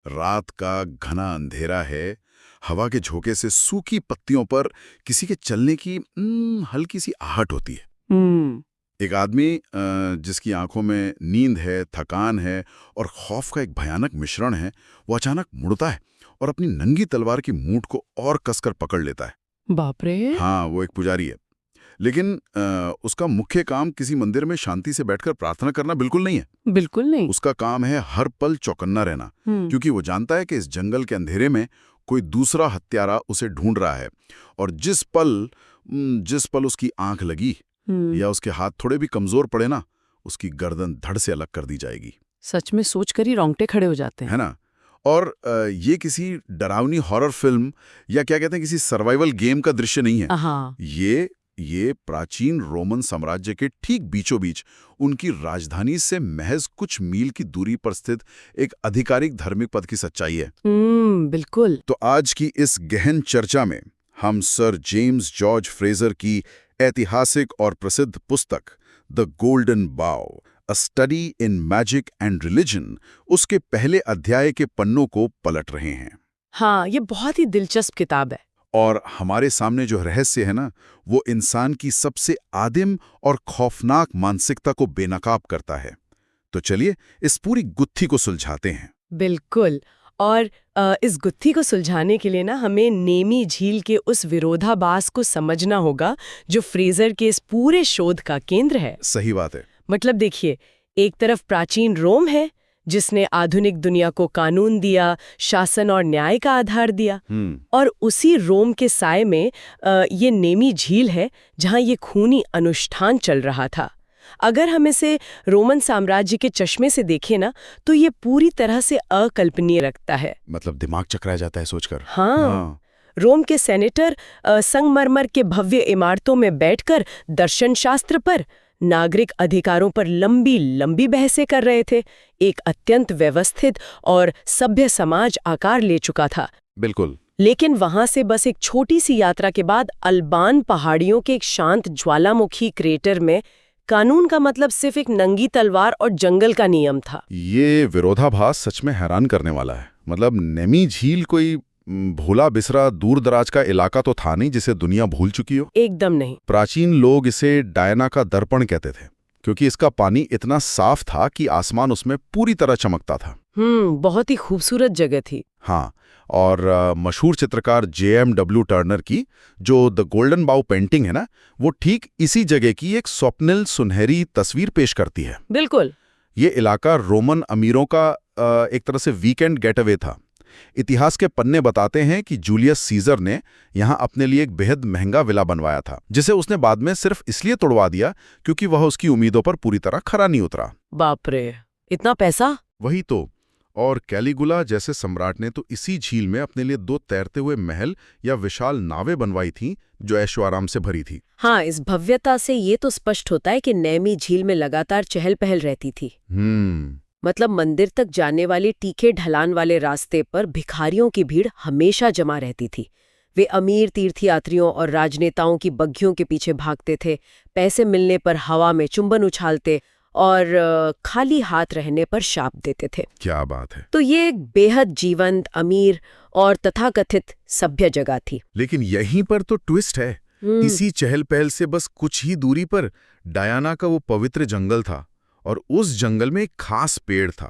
रात का घना अंधेरा है, हवा के झोंके से सूखी पत्तियों पर किसी के चलने की हल्की सी आहट होती है। हम्म। एक आदमी जिसकी आंखों में नींद है, थकान है और खौफ का एक भयानक मिश्रण है, वो अचानक मुड़ता है और अपनी नंगी तलवार की मूठ को और कसकर पकड़ लेता है। बाप रे। हाँ, वो एक पुजारी है, लेकिन उसका मुख्य काम किसी मंदिर में शांति से बैठकर प्रार्थना करना बिल्कुल नहीं है। बिल्कुल नहीं। उसका काम है हर पल चौकन्ना रहना, क्योंकि वो जानता है कि इस जंगल के अंधेरे में कोई दूसरा हत्यारा उसे ढूंढ रहा है और जिस पल उसकी आंख लगी या उसके हाथ थोड़े भी कमजोर पड़े ना, उसकी गर्दन धड़ से अलग कर दी जाएगी। सच में सोचकर ही रोंगटे खड़े हो जाते हैं। है ना? और ये किसी डरावनी हॉरर फिल्म या क्या कहते हैं किसी सर्वाइवल गेम का दृश्य नहीं है। हाँ। ये प्राचीन रोमन साम्राज्य के ठीक बीचों बीच उनकी राजधानी से महज कुछ मील की दूरी पर स्थित एक आधिकारिक धार्मिक पद की सच्चाई है। बिल्कुल। तो आज की इस गहन चर्चा में हम सर जेम्स जॉर्ज फ्रेजर की ऐतिहासिक और प्रसिद्ध पुस्तक द गोल्डन बाउ, अ study in magic and religion, उसके पहले अध्याय के पन्नों को पलट रहे हैं। हाँ, ये बहुत ही दिलचस्प किताब है। और हमारे सामने जो रहस्य है ना, वो इंसान की सबसे आदिम और खौफनाक मानसिकता को बेनकाब करता है। तो चलिए इस पूरी गुत्थी को सुलझाते हैं। बिल्कुल। और इस गुत्थी को सुलझाने के लिए ना हमें नेमी झील के उस विरोधाभास को समझना होगा जो फ्रेजर के इस पूरे शोध का केंद्र है। सही बात है। मतलब देखिए, एक तरफ प्राचीन रोम है जिसने आधुनिक दुनिया को कानून दिया, शासन और न्याय का आधार दिया, और उसी रोम के साए में ये नेमी झील है जहां ये खूनी अनुष्ठान चल रहा था। अगर हम इसे रोमन साम्राज्य के चश्मे से देखें ना, तो ये पूरी तरह से अकल्पनीय लगता है। मतलब दिमाग चकरा जाता है सोचकर। हाँ। रोम के सेनेटर संगमरमर के भव्य इमारतों में बैठकर दर्शन शास्त्र पर, नागरिक अधिकारों पर लंबी लंबी बहसें कर रहे थे। एक अत्यंत व्यवस्थित और सभ्य समाज आकार ले चुका था। बिल्कुल। लेकिन वहां से बस एक छोटी सी यात्रा के बाद अल्बान पहाड़ियों के एक शांत ज्वालामुखी क्रेटर में कानून का मतलब सिर्फ एक नंगी तलवार और जंगल का नियम था। ये विरोधाभास सच में हैरान करने वाला है। मतलब नेमी झील कोई भूला बिसरा दूर दराज का इलाका तो था नहीं जिसे दुनिया भूल चुकी हो। एकदम नहीं। प्राचीन लोग इसे डायना का दर्पण कहते थे, क्योंकि इसका पानी इतना साफ था कि आसमान उसमें पूरी तरह चमकता था। बहुत ही खूबसूरत जगह थी। हाँ, और मशहूर चित्रकार J.M.W. टर्नर की जो द गोल्डन बाउ पेंटिंग है ना, वो ठीक इसी जगह की एक स्वप्निल सुनहरी तस्वीर पेश करती है। बिल्कुल। ये इलाका रोमन अमीरों का एक तरह से वीकेंड गेटअवे था। इतिहास के पन्ने बताते हैं कि जूलियस सीजर ने यहाँ अपने लिए एक बेहद महंगा विला बनवाया था, जिसे उसने बाद में सिर्फ इसलिए तोड़वा दिया क्योंकि वह उसकी उम्मीदों पर पूरी तरह खरा नहीं उतरा। बाप रे, इतना पैसा! वही तो। और कैलिगुला जैसे सम्राट ने तो इसी झील में अपने लिए 2 तैरते हुए महल या विशाल नावें बनवाई थीं, जो ऐशो आराम से भरी थी। हाँ, इस भव्यता से ये तो स्पष्ट होता है कि नेमी झील में लगातार चहल पहल रहती थी। मतलब मंदिर तक जाने वाले तीखे ढलान वाले रास्ते पर भिखारियों की भीड़ हमेशा जमा रहती थी। वे अमीर तीर्थयात्रियों और राजनेताओं की बग्घियों के पीछे भागते थे, पैसे मिलने पर हवा में चुंबन उछालते और खाली हाथ रहने पर शाप देते थे। क्या बात है। तो ये एक बेहद जीवंत, अमीर और तथाकथित सभ्य जगह थी। लेकिन यहीं पर तो ट्विस्ट है। इसी चहल पहल से बस कुछ ही दूरी पर डायना का वो पवित्र जंगल था, और उस जंगल में एक खास पेड़ था।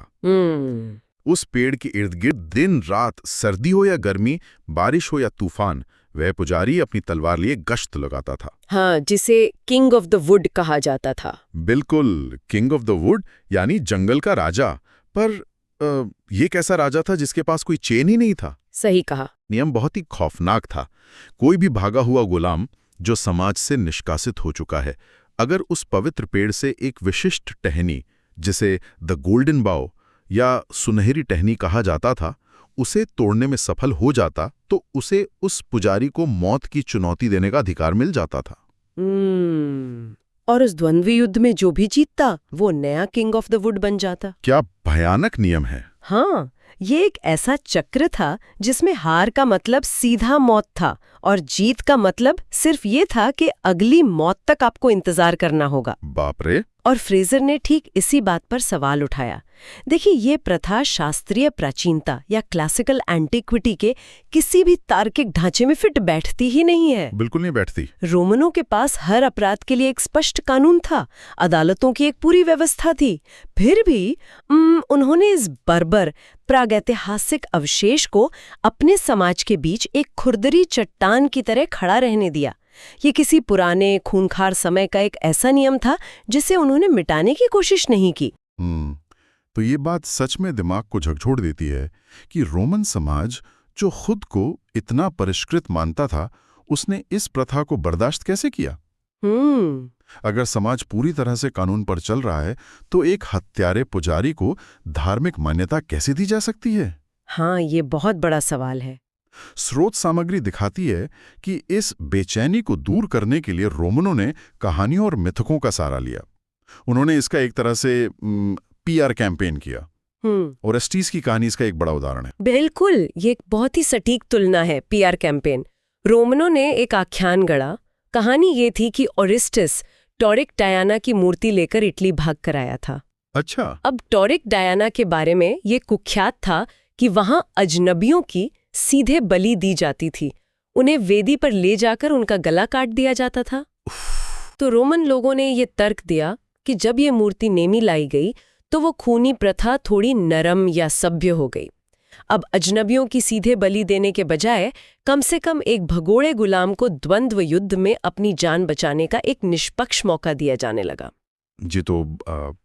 उस पेड़ के इर्द गिर्द दिन रात, सर्दी हो या गर्मी, बारिश हो या तूफान, वह पुजारी अपनी तलवार लिए गश्त लगाता था। हाँ, जिसे किंग ऑफ द वुड कहा जाता था। बिल्कुल, किंग ऑफ द वुड यानी जंगल का राजा। पर ये कैसा राजा था जिसके पास कोई चेन ही नहीं था? सही कहा। नियम बहुत ही खौफनाक था। कोई भी भागा हुआ गुलाम जो समाज से निष्कासित हो चुका है, अगर उस पवित्र पेड़ से एक विशिष्ट टहनी, जिसे द गोल्डन बाउ या सुनहरी टहनी कहा जाता था, उसे तोड़ने में सफल हो जाता, तो उसे उस पुजारी को मौत की चुनौती देने का अधिकार मिल जाता था। और उस द्वंद्व युद्ध में जो भी जीतता, वो नया किंग ऑफ द वुड बन जाता। क्या भयानक नियम है। हाँ, ये एक ऐसा चक्र था जिसमें हार का मतलब सीधा मौत था और जीत का मतलब सिर्फ ये था कि अगली मौत तक आपको इंतजार करना होगा। बाप रे। और फ्रेजर ने ठीक इसी बात पर सवाल उठाया देखिए, ये प्रथा शास्त्रीय प्राचीनता या क्लासिकल एंटिक्विटी के किसी भी तार्किक ढांचे में फिट बैठती ही नहीं है। बिल्कुल नहीं बैठती। रोमनों के पास हर अपराध के लिए एक स्पष्ट कानून था, अदालतों की एक पूरी व्यवस्था थी। फिर भी उन्होंने इस बर्बर प्रागैतिहासिक अवशेष को अपने समाज के बीच एक खुरदरी चट्टान की तरह खड़ा रहने दिया। ये किसी पुराने खूंखार समय का एक ऐसा नियम था जिसे उन्होंने मिटाने की कोशिश नहीं की। तो ये बात सच में दिमाग को झकझोर देती है कि रोमन समाज जो खुद को इतना परिष्कृत मानता था, उसने इस प्रथा को बर्दाश्त कैसे किया? अगर समाज पूरी तरह से कानून पर चल रहा है तो एक हत्यारे पुजारी को धार्मिक मान्यता कैसे दी जा सकती है? हाँ, ये बहुत बड़ा सवाल है। स्रोत सामग्री दिखाती है कि इस बेचैनी को दूर करने के लिए रोमनों ने कहानियों और मिथकों का सहारा लिया। उन्होंने इसका एक तरह से पीआर कैंपेन किया। और एस्टीज की कहानी इसका एक बड़ा उदाहरण है। बिल्कुल, ये एक बहुत ही सटीक तुलना है। PR campaign. रोमनों ने एक आख्यान गढ़ा। कहानी ये थी कि ओरिस्टस टॉरिक डायना की मूर्ति लेकर इटली भाग कर आया था। अच्छा। अब टॉरिक डायना के बारे में ये कुख्यात था कि वहां अजनबियों की सीधे बलि दी जाती थी। उन्हें वेदी पर ले जाकर उनका गला काट दिया जाता था। तो रोमन लोगों ने ये तर्क दिया कि जब ये मूर्ति नेमी लाई गई तो वो खूनी प्रथा थोड़ी नरम या सभ्य हो गई। अब अजनबियों की सीधे बलि देने के बजाय कम से कम एक भगोड़े गुलाम को द्वंद्व युद्ध में अपनी जान बचाने का एक निष्पक्ष मौका दिया जाने लगा। जी, तो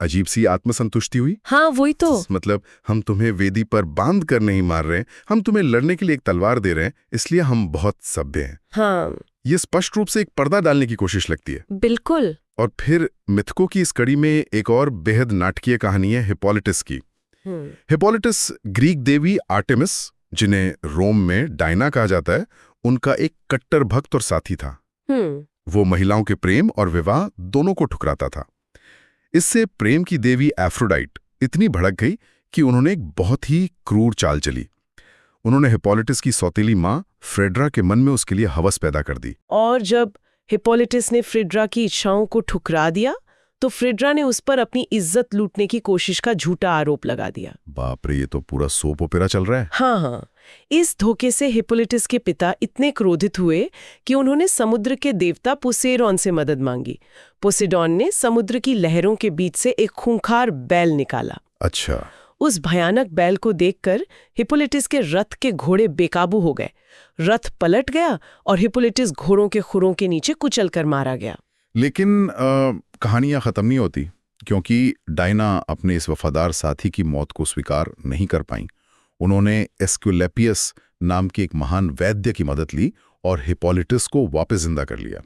अजीब सी आत्मसंतुष्टि हुई। हाँ, वही तो। मतलब हम तुम्हें वेदी पर बांध कर नहीं मार रहे, हम तुम्हें लड़ने के लिए एक तलवार दे रहे हैं, इसलिए हम बहुत सभ्य हैं। हाँ, ये स्पष्ट रूप से एक पर्दा डालने की कोशिश लगती है। बिल्कुल। और फिर मिथकों की इस कड़ी में एक और बेहद नाटकीय कहानी है हिपोलिटस की। हिपोलिटस ग्रीक देवी आर्टेमिस, जिन्हें रोम में डायना कहा जाता है, उनका एक कट्टर भक्त और साथी था। वो महिलाओं के प्रेम और विवाह दोनों को ठुकराता था। इससे प्रेम की देवी एफ्रोडाइट इतनी भड़क गई कि उन्होंने एक बहुत ही क्रूर चाल चली। उन्होंने हिपोलिटस की सौतेली मां फ्रेडरा के मन में उसके लिए हवस पैदा कर दी। और जब हिपोलिटस ने फ्रेडरा की इच्छाओं को ठुकरा दिया तो फ्रेडरा ने उस पर अपनी इज्जत लूटने की कोशिश का झूठा आरोप लगा दिया। बाप रे, ये तो पूरा सोप ओपेरा चल रहा है। हाँ। इस धोखे से हिपोलिटस के पिता इतने क्रोधित हुए कि उन्होंने समुद्र के देवता पोसेडॉन से मदद मांगी। पोसेडॉन ने समुद्र की लहरों के बीच से एक खूंखार बैल निकाला। अच्छा। उस भयानक बैल को देखकर हिपोलिटस के रथ के घोड़े बेकाबू हो गए। रथ पलट गया और हिपोलिटस घोड़ों के खुरों के नीचे कुचल कर मारा गया। लेकिन कहानियां खत्म नहीं होती, क्योंकि डायना अपने इस वफादार साथी की मौत को स्वीकार नहीं कर पाई। उन्होंने एस्क्युलेपियस नाम के एक महान वैद्य की मदद ली और हिपोलिटस को वापस जिंदा कर लिया।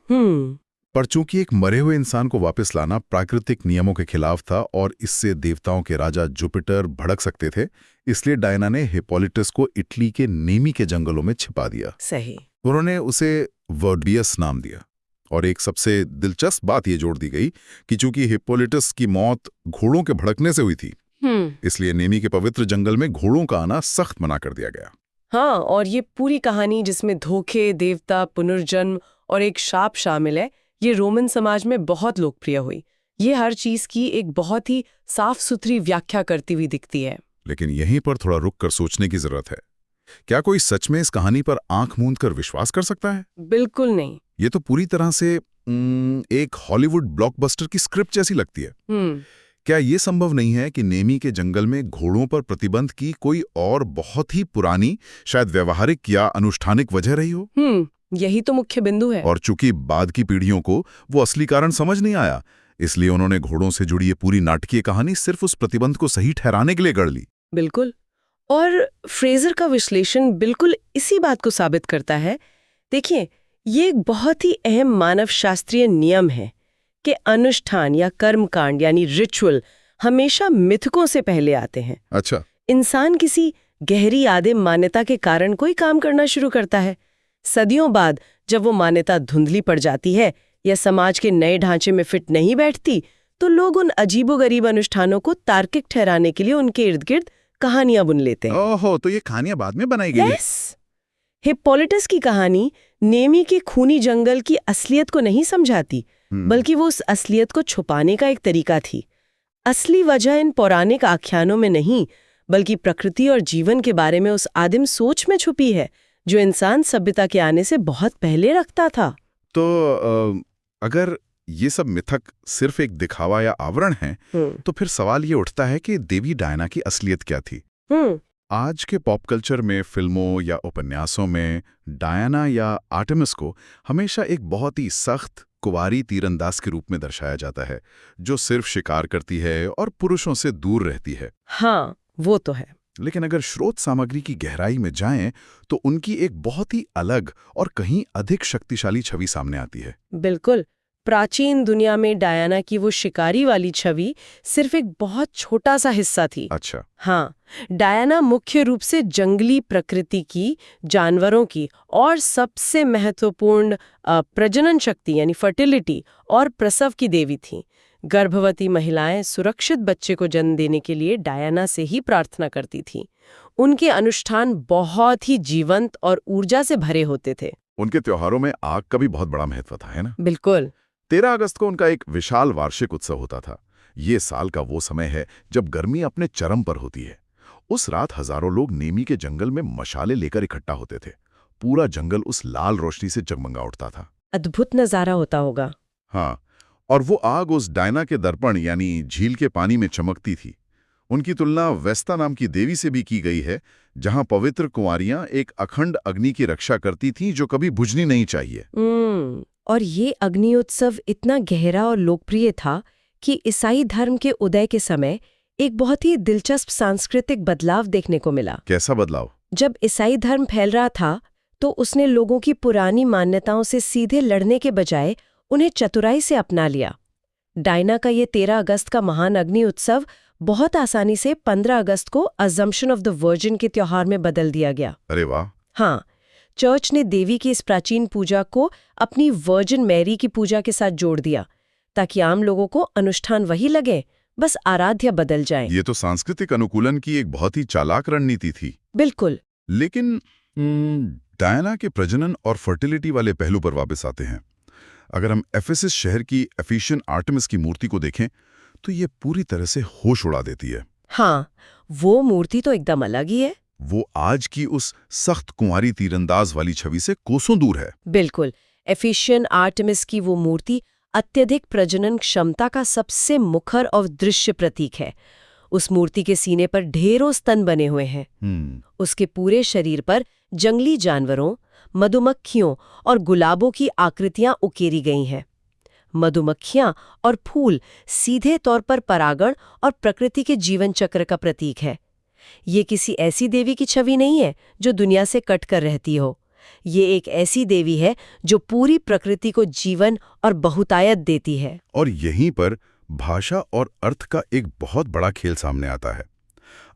पर चूंकि एक मरे हुए इंसान को वापस लाना प्राकृतिक नियमों के खिलाफ था और इससे देवताओं के राजा जुपिटर भड़क सकते थे, इसलिए डायना ने हिपोलिटस को इटली के नेमी के जंगलों में छिपा दिया। सही। उन्होंने उसे वर्बियस नाम दिया। और एक सबसे दिलचस्प बात यह जोड़ दी गई कि चूंकि हिपोलिटस की मौत घोड़ों के भड़कने से हुई थी, इसलिए नेमी के पवित्र जंगल में घोड़ों का आना सख्त मना कर दिया गया। हाँ, और ये पूरी कहानी जिसमें धोखे, देवता, पुनर्जन्म और एक शाप शामिल है, ये रोमन समाज में बहुत लोकप्रिय हुई। ये हर चीज की एक बहुत ही साफ सुथरी व्याख्या करती हुई दिखती है। लेकिन यहीं पर थोड़ा रुक कर सोचने की जरूरत है। क्या कोई सच में इस कहानी पर आंख मूंद कर विश्वास कर सकता है? बिल्कुल नहीं। ये तो पूरी तरह से एक हॉलीवुड ब्लॉकबस्टर की स्क्रिप्ट जैसी लगती है। क्या ये संभव नहीं है कि नेमी के जंगल में घोड़ों पर प्रतिबंध की कोई और बहुत ही पुरानी, शायद व्यवहारिक या अनुष्ठानिक वजह रही हो? यही तो मुख्य बिंदु है। और चूंकि बाद की पीढ़ियों को वो असली कारण समझ नहीं आया, इसलिए उन्होंने घोड़ों से जुड़ी ये पूरी नाटकीय कहानी सिर्फ उस प्रतिबंध को सही ठहराने के लिए गढ़ ली। बिल्कुल। और फ्रेजर का विश्लेषण बिल्कुल इसी बात को साबित करता है। देखिए, ये एक बहुत ही अहम मानव शास्त्रीय नियम है कि अनुष्ठान या कर्मकांड यानी रिचुअल हमेशा मिथकों से पहले आते हैं। अच्छा। इंसान किसी गहरी आदिम मान्यता के कारण कोई काम करना शुरू करता है। सदियों बाद जब वो मान्यता धुंधली पड़ जाती है या समाज के नए ढांचे में फिट नहीं बैठती, तो लोग उन अजीबोगरीब अनुष्ठानों को तार्किक ठहराने के लिए उनके इर्द गिर्द कहानियां बुन लेते हैं। ओहो, तो ये कहानियां बाद में बनाई गई। हिपोलिटस की कहानी नेमी के खूनी जंगल की असलियत को नहीं समझाती, बल्कि वो उस असलियत को छुपाने का एक तरीका थी। असली वजह इन पौराणिक आख्यानों में नहीं, बल्कि प्रकृति और जीवन के बारे में उस आदिम सोच में छुपी है जो इंसान सभ्यता के आने से बहुत पहले रखता था। तो अगर ये सब मिथक सिर्फ एक दिखावा या आवरण है, तो फिर सवाल ये उठता है कि देवी डायना की असलियत क्या थी? आज के पॉप कल्चर में, फिल्मों या उपन्यासों में डायना या आर्टेमिस को हमेशा एक बहुत ही सख्त कुंवारी तीरंदाज के रूप में दर्शाया जाता है, जो सिर्फ शिकार करती है और पुरुषों से दूर रहती है। हाँ, वो तो है। लेकिन अगर स्रोत सामग्री की गहराई में जाएं, तो उनकी एक बहुत ही अलग और कहीं अधिक शक्तिशाली छवि सामने आती है। बिल्कुल। प्राचीन दुनिया में डायना की वो शिकारी वाली छवि सिर्फ एक बहुत छोटा सा हिस्सा थी। अच्छा। हाँ, डायना मुख्य रूप से जंगली प्रकृति की, जानवरों की और सबसे महत्वपूर्ण प्रजनन शक्ति यानी फर्टिलिटी और प्रसव की देवी थी। गर्भवती महिलाएं सुरक्षित बच्चे को जन्म देने के लिए डायना से ही प्रार्थना करती थीं। उनके अनुष्ठान बहुत ही जीवंत और ऊर्जा से भरे होते थे। उनके त्योहारों में आग का भी बहुत बड़ा महत्व था, है ना? बिल्कुल। 13 अगस्त को उनका एक विशाल वार्षिक उत्सव होता था। ये साल का वो समय है जब गर्मी अपने चरम पर होती है। उस रात हजारों लोग नेमी के जंगल में मशाले लेकर इकट्ठा होते थे। पूरा जंगल उस लाल रोशनी से जगमगा उठता था। अद्भुत नजारा होता होगा। हाँ, और वो आग उस डायना के दर्पण यानी झील के पानी में चमकती थी। उनकी तुलना वेस्ता नाम की देवी से भी की गई है, जहां पवित्र कुंवारियां एक अखंड अग्नि की रक्षा करती थीं जो कभी बुझनी नहीं चाहिए। और ये अग्नि उत्सव इतना गहरा और लोकप्रिय था कि ईसाई धर्म के उदय के समय एक बहुत ही दिलचस्प सांस्कृतिक बदलाव देखने को मिला। कैसा बदलाव? जब ईसाई धर्म फैल रहा था, तो उसने लोगों की पुरानी मान्यताओं से सीधे लड़ने के बजाय उन्हें चतुराई से अपना लिया। डायना का ये 13 अगस्त का महान अग्नि उत्सव बहुत आसानी से 15 अगस्त को अजम्पशन ऑफ द वर्जिन के त्योहार में बदल दिया गया। अरे वाह! हाँ, चर्च ने देवी की इस प्राचीन पूजा को अपनी वर्जिन मैरी की पूजा के साथ जोड़ दिया, ताकि आम लोगों को अनुष्ठान वही लगे, बस आराध्य बदल जाए। ये तो सांस्कृतिक अनुकूलन की एक बहुत ही चालाक रणनीति थी। बिल्कुल। लेकिन डायना के प्रजनन और फर्टिलिटी वाले पहलू पर वापस आते हैं। अगर हम एफेसस शहर की एफिशिएंट आर्टेमिस की मूर्ति को देखें, तो ये पूरी तरह से होश उड़ा देती है। हाँ, वो मूर्ति तो एकदम अलग ही है। वो आज की उस सख्त कुंवारी तीरंदाज वाली छवि से कोसों दूर है। बिल्कुल। एफिशिएंट आर्टेमिस की वो मूर्ति अत्यधिक प्रजनन क्षमता का सबसे मुखर और दृश्य प्रतीक है। उस मूर्ति के सीने पर ढेरों स्तन बने हुए हैं। उसके पूरे शरीर पर जंगली जानवरों, मधुमक्खियों और गुलाबों की आकृतियां उकेरी गई हैं। मधुमक्खियां और फूल सीधे तौर पर परागण और प्रकृति के जीवन चक्र का प्रतीक है। ये किसी ऐसी देवी की छवि नहीं है जो दुनिया से कट कर रहती हो। ये एक ऐसी देवी है जो पूरी प्रकृति को जीवन और बहुतायत देती है। और यहीं पर भाषा और अर्थ का एक बहुत बड़ा खेल सामने आता है।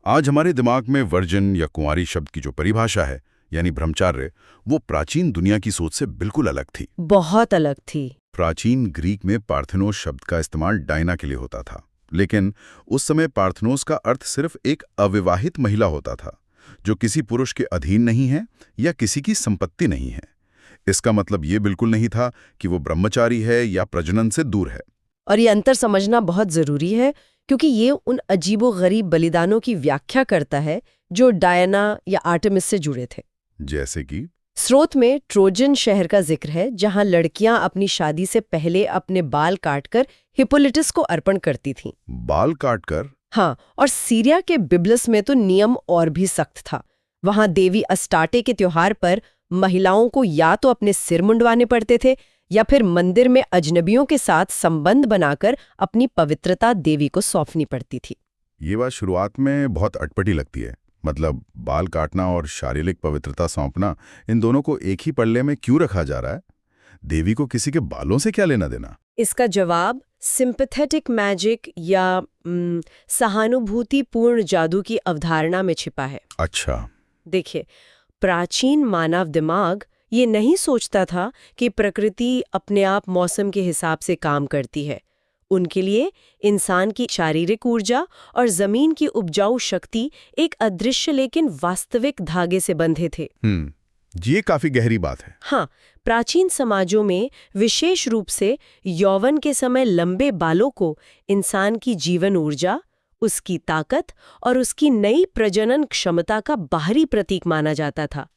आज हमारे दिमाग में वर्जिन या कुंवारी शब्द की जो परिभाषा है, यानी ब्रह्मचार्य, वो प्राचीन दुनिया की सोच से बिल्कुल अलग थी। बहुत अलग थी। प्राचीन ग्रीक में पार्थेनोस शब्द का इस्तेमाल डायना के लिए होता था, लेकिन उस समय पार्थेनोस का अर्थ सिर्फ एक अविवाहित महिला होता था, जो किसी पुरुष के अधीन नहीं है या किसी की संपत्ति नहीं है। इसका मतलब ये बिल्कुल नहीं था कि वो ब्रह्मचारी है या प्रजनन से दूर है। और ये अंतर समझना बहुत जरूरी है, क्योंकि ये उन अजीबो-गरीब बलिदानों की व्याख्या करता है जो डायना या आर्टेमिस से जुड़े थे। जैसे कि स्रोत में ट्रोजन शहर का जिक्र है, जहां लड़कियां अपनी शादी से पहले अपने बाल काटकर हिप्पोलिटस को अर्पण करती थीं। बाल काटकर? हाँ, और सीरिया के बिब्लिस में तो नियम और भी सख्त था। वहां देवी अस्टाटे के त्योहार पर महिलाओं को या तो अपने सिर मुंडवाने पड़ते थे या फिर मंदिर में अजनबियों के साथ संबंध बनाकर अपनी पवित्रता देवी को सौंपनी पड़ती थी। ये बात शुरुआत में बहुत अटपटी लगती है। मतलब बाल काटना और शारीरिक पवित्रता सौंपना, इन दोनों को एक ही पल्ले में क्यों रखा जा रहा है? देवी को किसी के बालों से क्या लेना देना? इसका जवाब सिंपैथेटिक मैजिक या सहानुभूतिपूर्ण जादू की अवधारणा में छिपा है। अच्छा। देखिए, प्राचीन मानव दिमाग ये नहीं सोचता था कि प्रकृति अपने आप मौसम के हिसाब से काम करती है। उनके लिए इंसान की शारीरिक ऊर्जा और जमीन की उपजाऊ शक्ति एक अदृश्य लेकिन वास्तविक धागे से बंधे थे। ये काफी गहरी बात है। हाँ, प्राचीन समाजों में विशेष रूप से यौवन के समय लंबे बालों को इंसान की जीवन ऊर्जा, उसकी ताकत और उसकी नई प्रजनन क्षमता का बाहरी प्रतीक माना जाता था।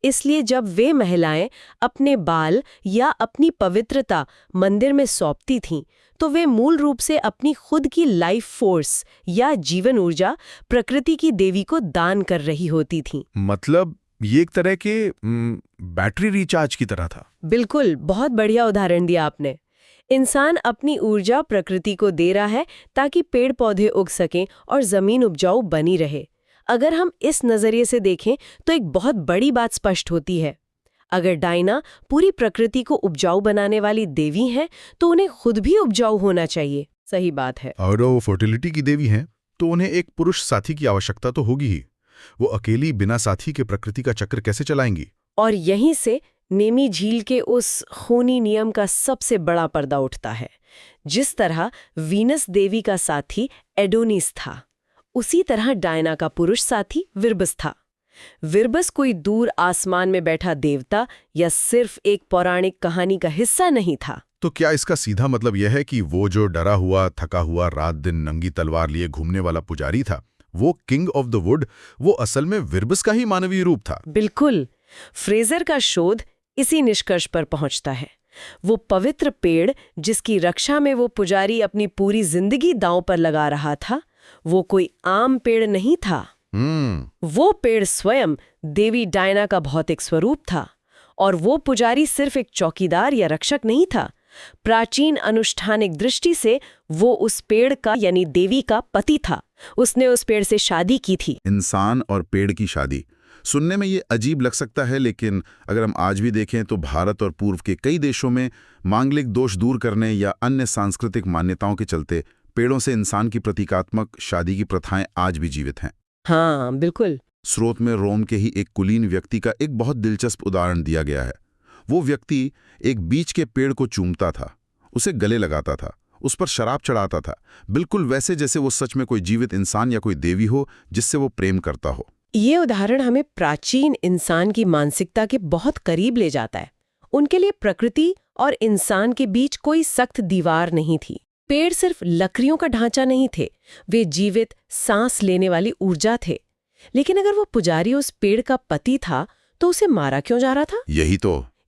इसलिए जब वे महिलाएं अपने बाल या अपनी पवित्रता मंदिर में सौंपती थीं, तो वे मूल रूप से अपनी खुद की लाइफ फोर्स या जीवन ऊर्जा प्रकृति की देवी को दान कर रही होती थीं। मतलब ये एक तरह के बैटरी रिचार्ज की तरह था। बिल्कुल, बहुत बढ़िया उदाहरण दिया आपने। इंसान अपनी ऊर्जा प्रकृति को दे रहा है ताकि पेड़ पौधे उग सकें और जमीन उपजाऊ बनी रहे। अगर हम इस नजरिए से देखें तो एक बहुत बड़ी बात स्पष्ट होती है। अगर डायना पूरी प्रकृति को उपजाऊ बनाने वाली देवी हैं, तो उन्हें खुद भी उपजाऊ होना चाहिए। सही बात है। और वो फर्टिलिटी की देवी हैं, तो उन्हें एक पुरुष साथी की आवश्यकता तो होगी ही। वो अकेली बिना साथी के प्रकृति का चक्र कैसे चलाएंगी? और यहीं से नेमी झील के उस खूनी नियम का सबसे बड़ा पर्दा उठता है। जिस तरह वीनस देवी का साथी एडोनिस था, उसी तरह डायना का पुरुष साथी विर्बस था। विर्बस कोई दूर आसमान में बैठा देवता या सिर्फ एक पौराणिक कहानी का हिस्सा नहीं था। तो क्या इसका सीधा मतलब यह है कि वो जो डरा हुआ, थका हुआ, रात दिन नंगी तलवार लिए घूमने वाला पुजारी था, वो किंग ऑफ द वुड, वो असल में विर्बस का ही मानवीय रूप था? बिल्कुल। फ्रेजर का शोध इसी निष्कर्ष पर पहुंचता है। वो पवित्र पेड़ जिसकी रक्षा में वो पुजारी अपनी पूरी जिंदगी दांव पर लगा रहा था, वो कोई आम पेड़ नहीं था। वो पेड़ स्वयं देवी डायना का भौतिक स्वरूप था। और वो पुजारी सिर्फ एक चौकीदार या रक्षक नहीं था। प्राचीन अनुष्ठानिक दृष्टि से वो उस पेड़ का यानी देवी का पति था। उसने उस पेड़ से शादी की थी। इंसान और पेड़ की शादी सुनने में ये अजीब लग सकता है, लेकिन अगर हम आज भी देखें तो भारत और पूर्व के कई देशों में मांगलिक दोष दूर करने या अन्य सांस्कृतिक मान्यताओं के चलते पेड़ों से इंसान की प्रतीकात्मक शादी की प्रथाएं आज भी जीवित हैं। हाँ, बिल्कुल। स्रोत में रोम के ही एक कुलीन व्यक्ति का एक बहुत दिलचस्प उदाहरण दिया गया है। वो व्यक्ति एक बीच के पेड़ को चूमता था, उसे गले लगाता था, उस पर शराब चढ़ाता था, बिल्कुल वैसे जैसे वो सच में कोई जीवित इंसान या कोई देवी हो जिससे वो प्रेम करता हो। ये उदाहरण हमें प्राचीन इंसान की मानसिकता के बहुत करीब ले जाता है। उनके लिए प्रकृति और इंसान के बीच कोई सख्त दीवार नहीं थी। पेड़ सिर्फ लकड़ियों का ढांचा नहीं थे, वे जीवित सांस लेने वाली ऊर्जा थे। लेकिन अगर वो पुजारी उस पेड़ का पति था, तो उसे मारा क्यों जा रहा था?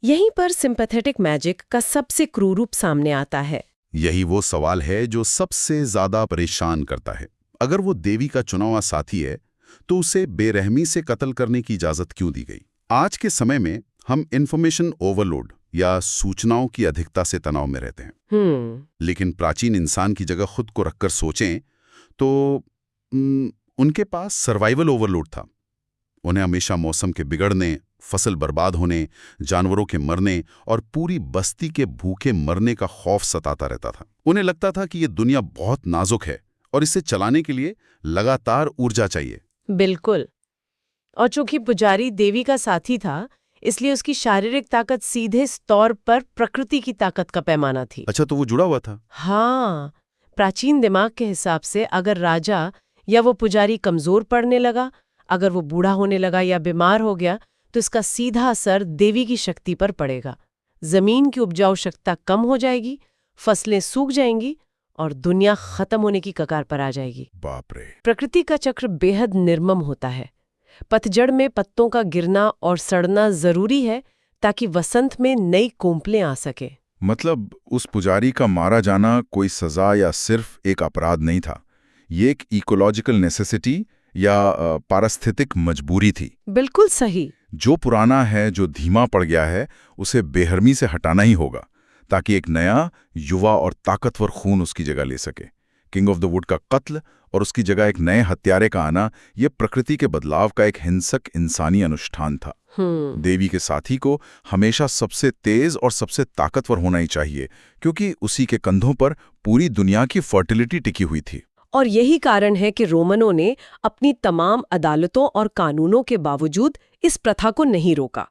यहीं पर सिंपैथेटिक मैजिक का सबसे क्रूर रूप सामने आता है। यही वो सवाल है जो सबसे ज्यादा परेशान करता है। अगर वो देवी का चुना हुआ साथी है, तो उसे बेरहमी से कत्ल करने की इजाजत क्यों दी गई? आज के समय में हम इंफॉर्मेशन ओवरलोड या सूचनाओं की अधिकता से तनाव में रहते हैं। लेकिन प्राचीन इंसान की जगह खुद को रखकर सोचें तो उनके पास सर्वाइवल ओवरलोड था। उन्हें हमेशा मौसम के बिगड़ने, फसल बर्बाद होने, जानवरों के मरने और पूरी बस्ती के भूखे मरने का खौफ सताता रहता था। उन्हें लगता था कि ये दुनिया बहुत नाजुक है और इसे चलाने के लिए लगातार ऊर्जा चाहिए। बिल्कुल। और चूंकि पुजारी देवी का साथी था, इसलिए उसकी शारीरिक ताकत सीधे तौर पर प्रकृति की ताकत का पैमाना थी। अच्छा, तो वो जुड़ा हुआ था? हाँ, प्राचीन दिमाग के हिसाब से अगर राजा या वो पुजारी कमजोर पड़ने लगा, अगर वो बूढ़ा होने लगा या बीमार हो गया, तो इसका सीधा असर देवी की शक्ति पर पड़ेगा। जमीन की उपजाऊ शक्ति कम हो जाएगी, फसलें सूख जाएंगी और दुनिया खत्म होने की कगार पर आ जाएगी। बाप रे। प्रकृति का चक्र बेहद निर्मम होता है। पतझड़ में पत्तों का गिरना और सड़ना जरूरी है ताकि वसंत में नई कोंपलें आ सके। मतलब उस पुजारी का मारा जाना कोई सजा या सिर्फ एक अपराध नहीं था, ये एक इकोलॉजिकल नेसेसिटी या पारिस्थितिक मजबूरी थी। बिल्कुल सही। जो पुराना है, जो धीमा पड़ गया है, उसे बेरहमी से हटाना ही होगा ताकि एक नया, युवा और ताकतवर खून उसकी जगह ले सके। किंग ऑफ द वुड का कत्ल और उसकी जगह एक नए हत्यारे का आना, यह प्रकृति के बदलाव का एक हिंसक इंसानी अनुष्ठान था। देवी के साथी को हमेशा सबसे तेज और सबसे ताकतवर होना ही चाहिए, क्योंकि उसी के कंधों पर पूरी दुनिया की फर्टिलिटी टिकी हुई थी। और यही कारण है कि रोमनों ने अपनी तमाम अदालतों और कानूनों के बावजूद इस प्रथा को नहीं रोका।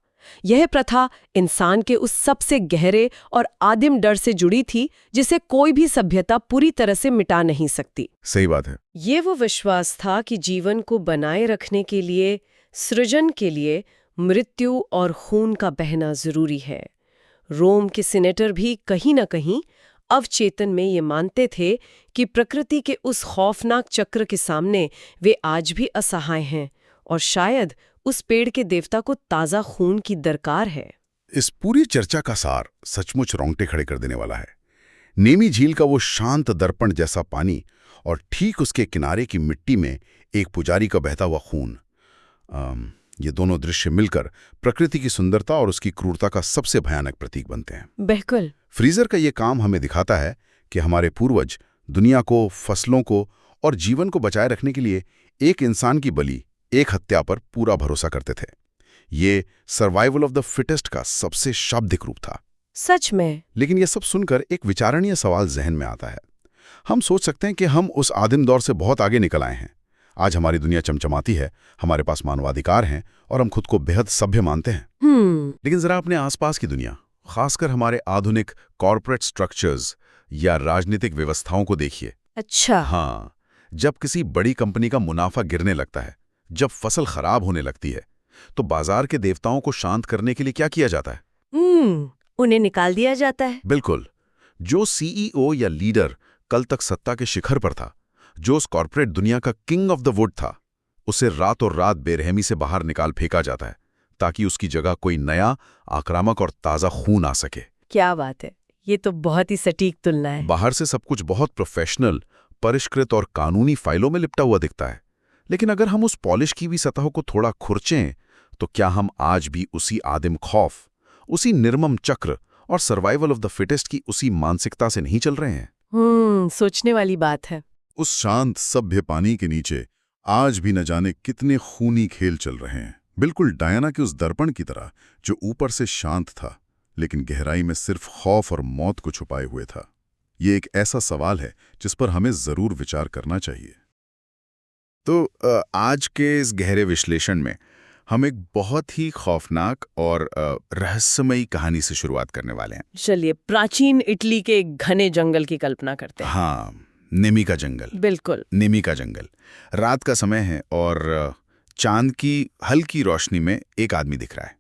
यह प्रथा इंसान के उस सबसे गहरे और आदिम डर से जुड़ी थी जिसे कोई भी सभ्यता पूरी तरह से मिटा नहीं सकती। सही बात है। ये वो विश्वास था कि जीवन को बनाए रखने के लिए, सृजन के लिए मृत्यु और खून का बहना जरूरी है। रोम के सीनेटर भी कहीं न कहीं अवचेतन में ये मानते थे कि प्रकृति के उस खौफनाक चक्र के सामने वे आज भी असहाय हैं और शायद उस पेड़ के देवता को ताज़ा खून की दरकार है। इस पूरी चर्चा का सार सचमुच रोंगटे खड़े कर देने वाला है। नेमी झील का वो शांत दर्पण जैसा पानी और ठीक उसके किनारे की मिट्टी में एक पुजारी का बहता हुआ खून, ये दोनों दृश्य मिलकर प्रकृति की सुंदरता और उसकी क्रूरता का सबसे भयानक प्रतीक बनते हैं। बिल्कुल। फ्रीजर का ये काम हमें दिखाता है कि हमारे पूर्वज दुनिया को, फसलों को और जीवन को बचाए रखने के लिए एक इंसान की बलि, एक हत्या पर पूरा भरोसा करते थे। ये सर्वाइवल ऑफ द फिटेस्ट का सबसे शाब्दिक रूप था। सच में। लेकिन ये सब सुनकर एक विचारणीय सवाल जहन में आता है। हम सोच सकते हैं कि हम उस आदिम दौर से बहुत आगे निकल आए हैं। आज हमारी दुनिया चमचमाती है, हमारे पास मानवाधिकार हैं और हम खुद को बेहद सभ्य मानते हैं। लेकिन जरा अपने आसपास की दुनिया, खासकर हमारे आधुनिक कॉर्पोरेट स्ट्रक्चर्स या राजनीतिक व्यवस्थाओं को देखिए। अच्छा। हाँ, जब किसी बड़ी कंपनी का मुनाफा गिरने लगता है, जब फसल खराब होने लगती है, तो बाजार के देवताओं को शांत करने के लिए क्या किया जाता है? उन्हें निकाल दिया जाता है। बिल्कुल। जो सीईओ या लीडर कल तक सत्ता के शिखर पर था, जो उस कॉर्पोरेट दुनिया का किंग ऑफ द वुड था, उसे रातों रात बेरहमी से बाहर निकाल फेंका जाता है ताकि उसकी जगह कोई नया, आक्रामक और ताज़ा खून आ सके। क्या बात है, ये तो बहुत ही सटीक तुलना है। बाहर से सब कुछ बहुत प्रोफेशनल, परिष्कृत और कानूनी फाइलों में लिपटा हुआ दिखता है, लेकिन अगर हम उस पॉलिश की भी सतह को थोड़ा खुरचें तो क्या हम आज भी उसी आदिम खौफ, उसी निर्मम चक्र और सर्वाइवल ऑफ द फिटेस्ट की उसी मानसिकता से नहीं चल रहे हैं? सोचने वाली बात है। उस शांत सभ्य पानी के नीचे आज भी न जाने कितने खूनी खेल चल रहे हैं, बिल्कुल डायना के उस दर्पण की तरह जो ऊपर से शांत था लेकिन गहराई में सिर्फ खौफ और मौत को छुपाए हुए था। ये एक ऐसा सवाल है जिस पर हमें जरूर विचार करना चाहिए। तो आज के इस गहरे विश्लेषण में हम एक बहुत ही खौफनाक और रहस्यमयी कहानी से शुरुआत करने वाले हैं। चलिए, प्राचीन इटली के एक घने जंगल की कल्पना करते हैं। हाँ, नेमी का जंगल। बिल्कुल। नेमी का जंगल। रात का समय है और चांद की हल्की रोशनी में एक आदमी दिख रहा है।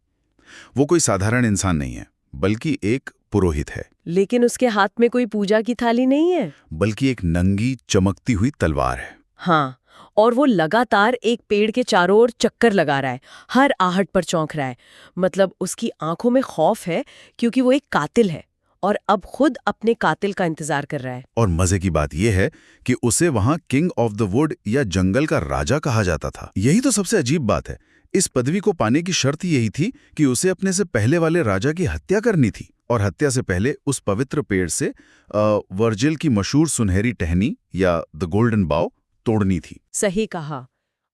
वो कोई साधारण इंसान नहीं है, बल्कि एक पुरोहित है। लेकिन उसके हाथ में कोई पूजा की थाली नहीं है, बल्कि एक नंगी चमकती हुई तलवार है। हाँ, और वो लगातार एक पेड़ के चारों ओर चक्कर लगा रहा है, हर आहट पर चौंक रहा है। मतलब उसकी आंखों में खौफ है क्योंकि वो एक कातिल है और अब खुद अपने कातिल का इंतजार कर रहा है। और मजे की बात यह है कि उसे वहां किंग ऑफ द वुड या जंगल का राजा कहा जाता था। यही तो सबसे अजीब बात है। इस पदवी को पाने की शर्त यही थी कि उसे अपने से पहले वाले राजा की हत्या करनी थी, और हत्या से पहले उस पवित्र पेड़ से वर्जिल की मशहूर सुनहरी टहनी या द गोल्डन बाउ तोड़नी थी। सही कहा।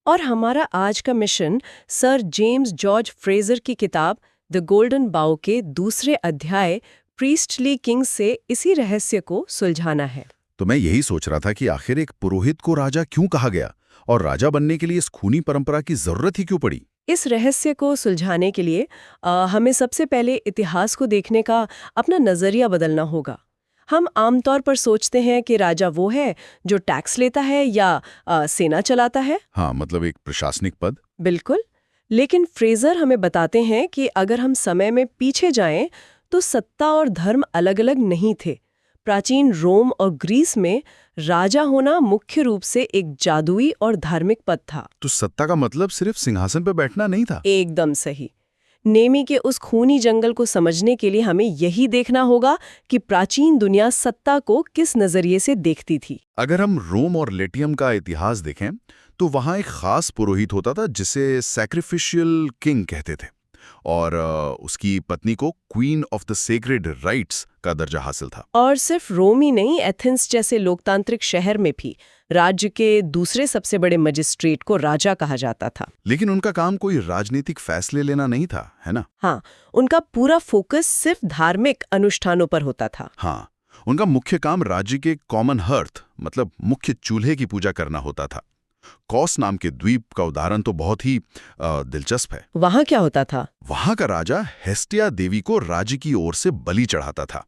और हमारा आज का mission sir James George Fraser की किताब द गोल्डन बाउ के दूसरे अध्याय प्रीस्टली किंग से इसी रहस्य को सुलझाना है। तो मैं यही सोच रहा था कि आखिर एक पुरोहित को राजा क्यों कहा गया और राजा बनने के लिए इस खूनी परंपरा की जरूरत ही क्यों पड़ी? इस रहस्य को सुलझाने के लिए हमें सबसे पहले इतिहास को देखने का अपना नजरिया बदलना होगा। हम आमतौर पर सोचते हैं कि राजा वो है जो टैक्स लेता है या सेना चलाता है। हाँ, मतलब एक प्रशासनिक पद। बिल्कुल। लेकिन फ्रेजर हमें बताते हैं कि अगर हम समय में पीछे जाएं तो सत्ता और धर्म अलग अलग नहीं थे। प्राचीन रोम और ग्रीस में राजा होना मुख्य रूप से एक जादुई और धार्मिक पद था। तो सत्ता का मतलब सिर्फ सिंहासन पर बैठना नहीं था। एकदम सही। नेमी के उस खूनी जंगल को समझने के लिए हमें यही देखना होगा कि प्राचीन दुनिया सत्ता को किस नजरिए से देखती थी। अगर हम रोम और लेटियम का इतिहास देखें तो वहां एक खास पुरोहित होता था जिसे सैक्रिफिशियल किंग कहते थे, और उसकी पत्नी को queen of the sacred rights का दर्जा हासिल था। और सिर्फ रोम ही नहीं, एथेंस जैसे लोकतांत्रिक शहर में भी राज्य के दूसरे सबसे बड़े मजिस्ट्रेट को राजा कहा जाता था। लेकिन उनका काम कोई राजनीतिक फैसले लेना नहीं था, है ना? हाँ, उनका पूरा फोकस सिर्फ धार्मिक अनुष्ठानों पर होता था। हाँ, उनका मुख्य काम राज्य के कॉमन हर्थ मतलब मुख्य चूल्हे की पूजा करना होता था। कॉस नाम के द्वीप का उदाहरण तो बहुत ही दिलचस्प है। वहां क्या होता था? वहां का राजा हेस्टिया देवी को राज्य की ओर से बलि चढ़ाता था,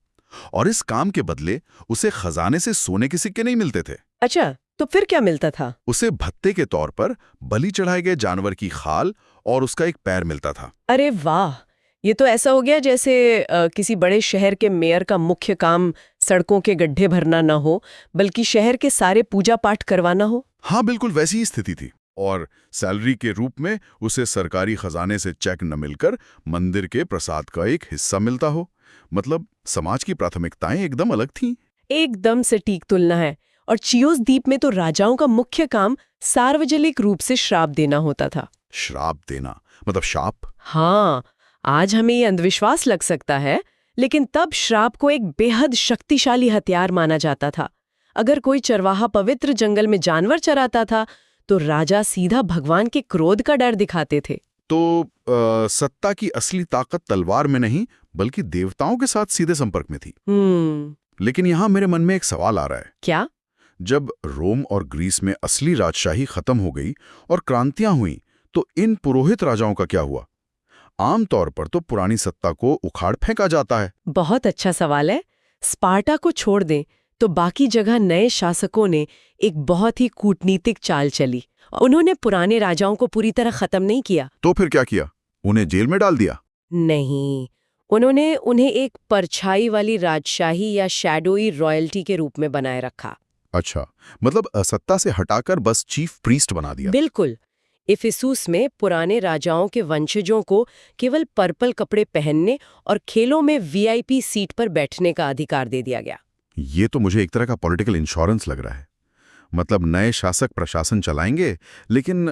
और इस काम के बदले उसे खजाने से सोने के सिक्के नहीं मिलते थे। अच्छा, तो फिर क्या मिलता था? उसे भत्ते के तौर पर बलि चढ़ाए गए जानवर की खाल और उसका एक पैर मिलता था। अरे वाह, ये तो ऐसा हो गया जैसे किसी बड़े शहर के मेयर का मुख्य काम सड़कों के गड्ढे भरना ना हो, बल्कि शहर के सारे पूजा पाठ करवाना हो। हाँ, बिल्कुल वैसी ही स्थिति थी। और सैलरी के रूप में उसे सरकारी खजाने से चेक न मिलकर मंदिर के प्रसाद का एक हिस्सा मिलता हो। मतलब समाज की प्राथमिकताएं एकदम अलग थीं। एकदम सटीक तुलना है। और चियोस द्वीप में तो राजाओं का मुख्य काम सार्वजनिक रूप से श्राप देना होता था। श्राप देना मतलब शाप? हाँ, आज हमें ये अंधविश्वास लग सकता है, लेकिन तब श्राप को एक बेहद शक्तिशाली हथियार माना जाता था। अगर कोई चरवाहा पवित्र जंगल में जानवर चराता था, तो राजा सीधा भगवान के क्रोध का डर दिखाते थे। तो सत्ता की असली ताकत तलवार में नहीं, बल्कि देवताओं के साथ सीधे संपर्क में थी। लेकिन यहां मेरे मन में एक सवाल आ रहा है। क्या? जब रोम और ग्रीस में असली राजशाही खत्म हो गई और क्रांतियां हुई, तो इन पुरोहित राजाओं का क्या हुआ? आमतौर पर तो पुरानी सत्ता को उखाड़ फेंका जाता है। बहुत अच्छा सवाल है। स्पार्टा को छोड़ दें तो बाकी जगह नए शासकों ने एक बहुत ही कूटनीतिक चाल चली। उन्होंने पुराने राजाओं को पूरी तरह खत्म नहीं किया। तो फिर क्या किया? उन्हें जेल में डाल दिया? नहीं, उन्होंने उन्हें एक परछाई वाली राजशाही या शैडोई रॉयल्टी के रूप में बनाए रखा। अच्छा, मतलब सत्ता से हटाकर बस चीफ प्रीस्ट बना दिया। बिल्कुल। इफिसुस में पुराने राजाओं के वंशजों को केवल पर्पल कपड़े पहनने और खेलों में वीआईपी सीट पर बैठने का अधिकार दे दिया गया। ये तो मुझे एक तरह का पॉलिटिकल इंश्योरेंस लग रहा है। मतलब नए शासक प्रशासन चलाएंगे, लेकिन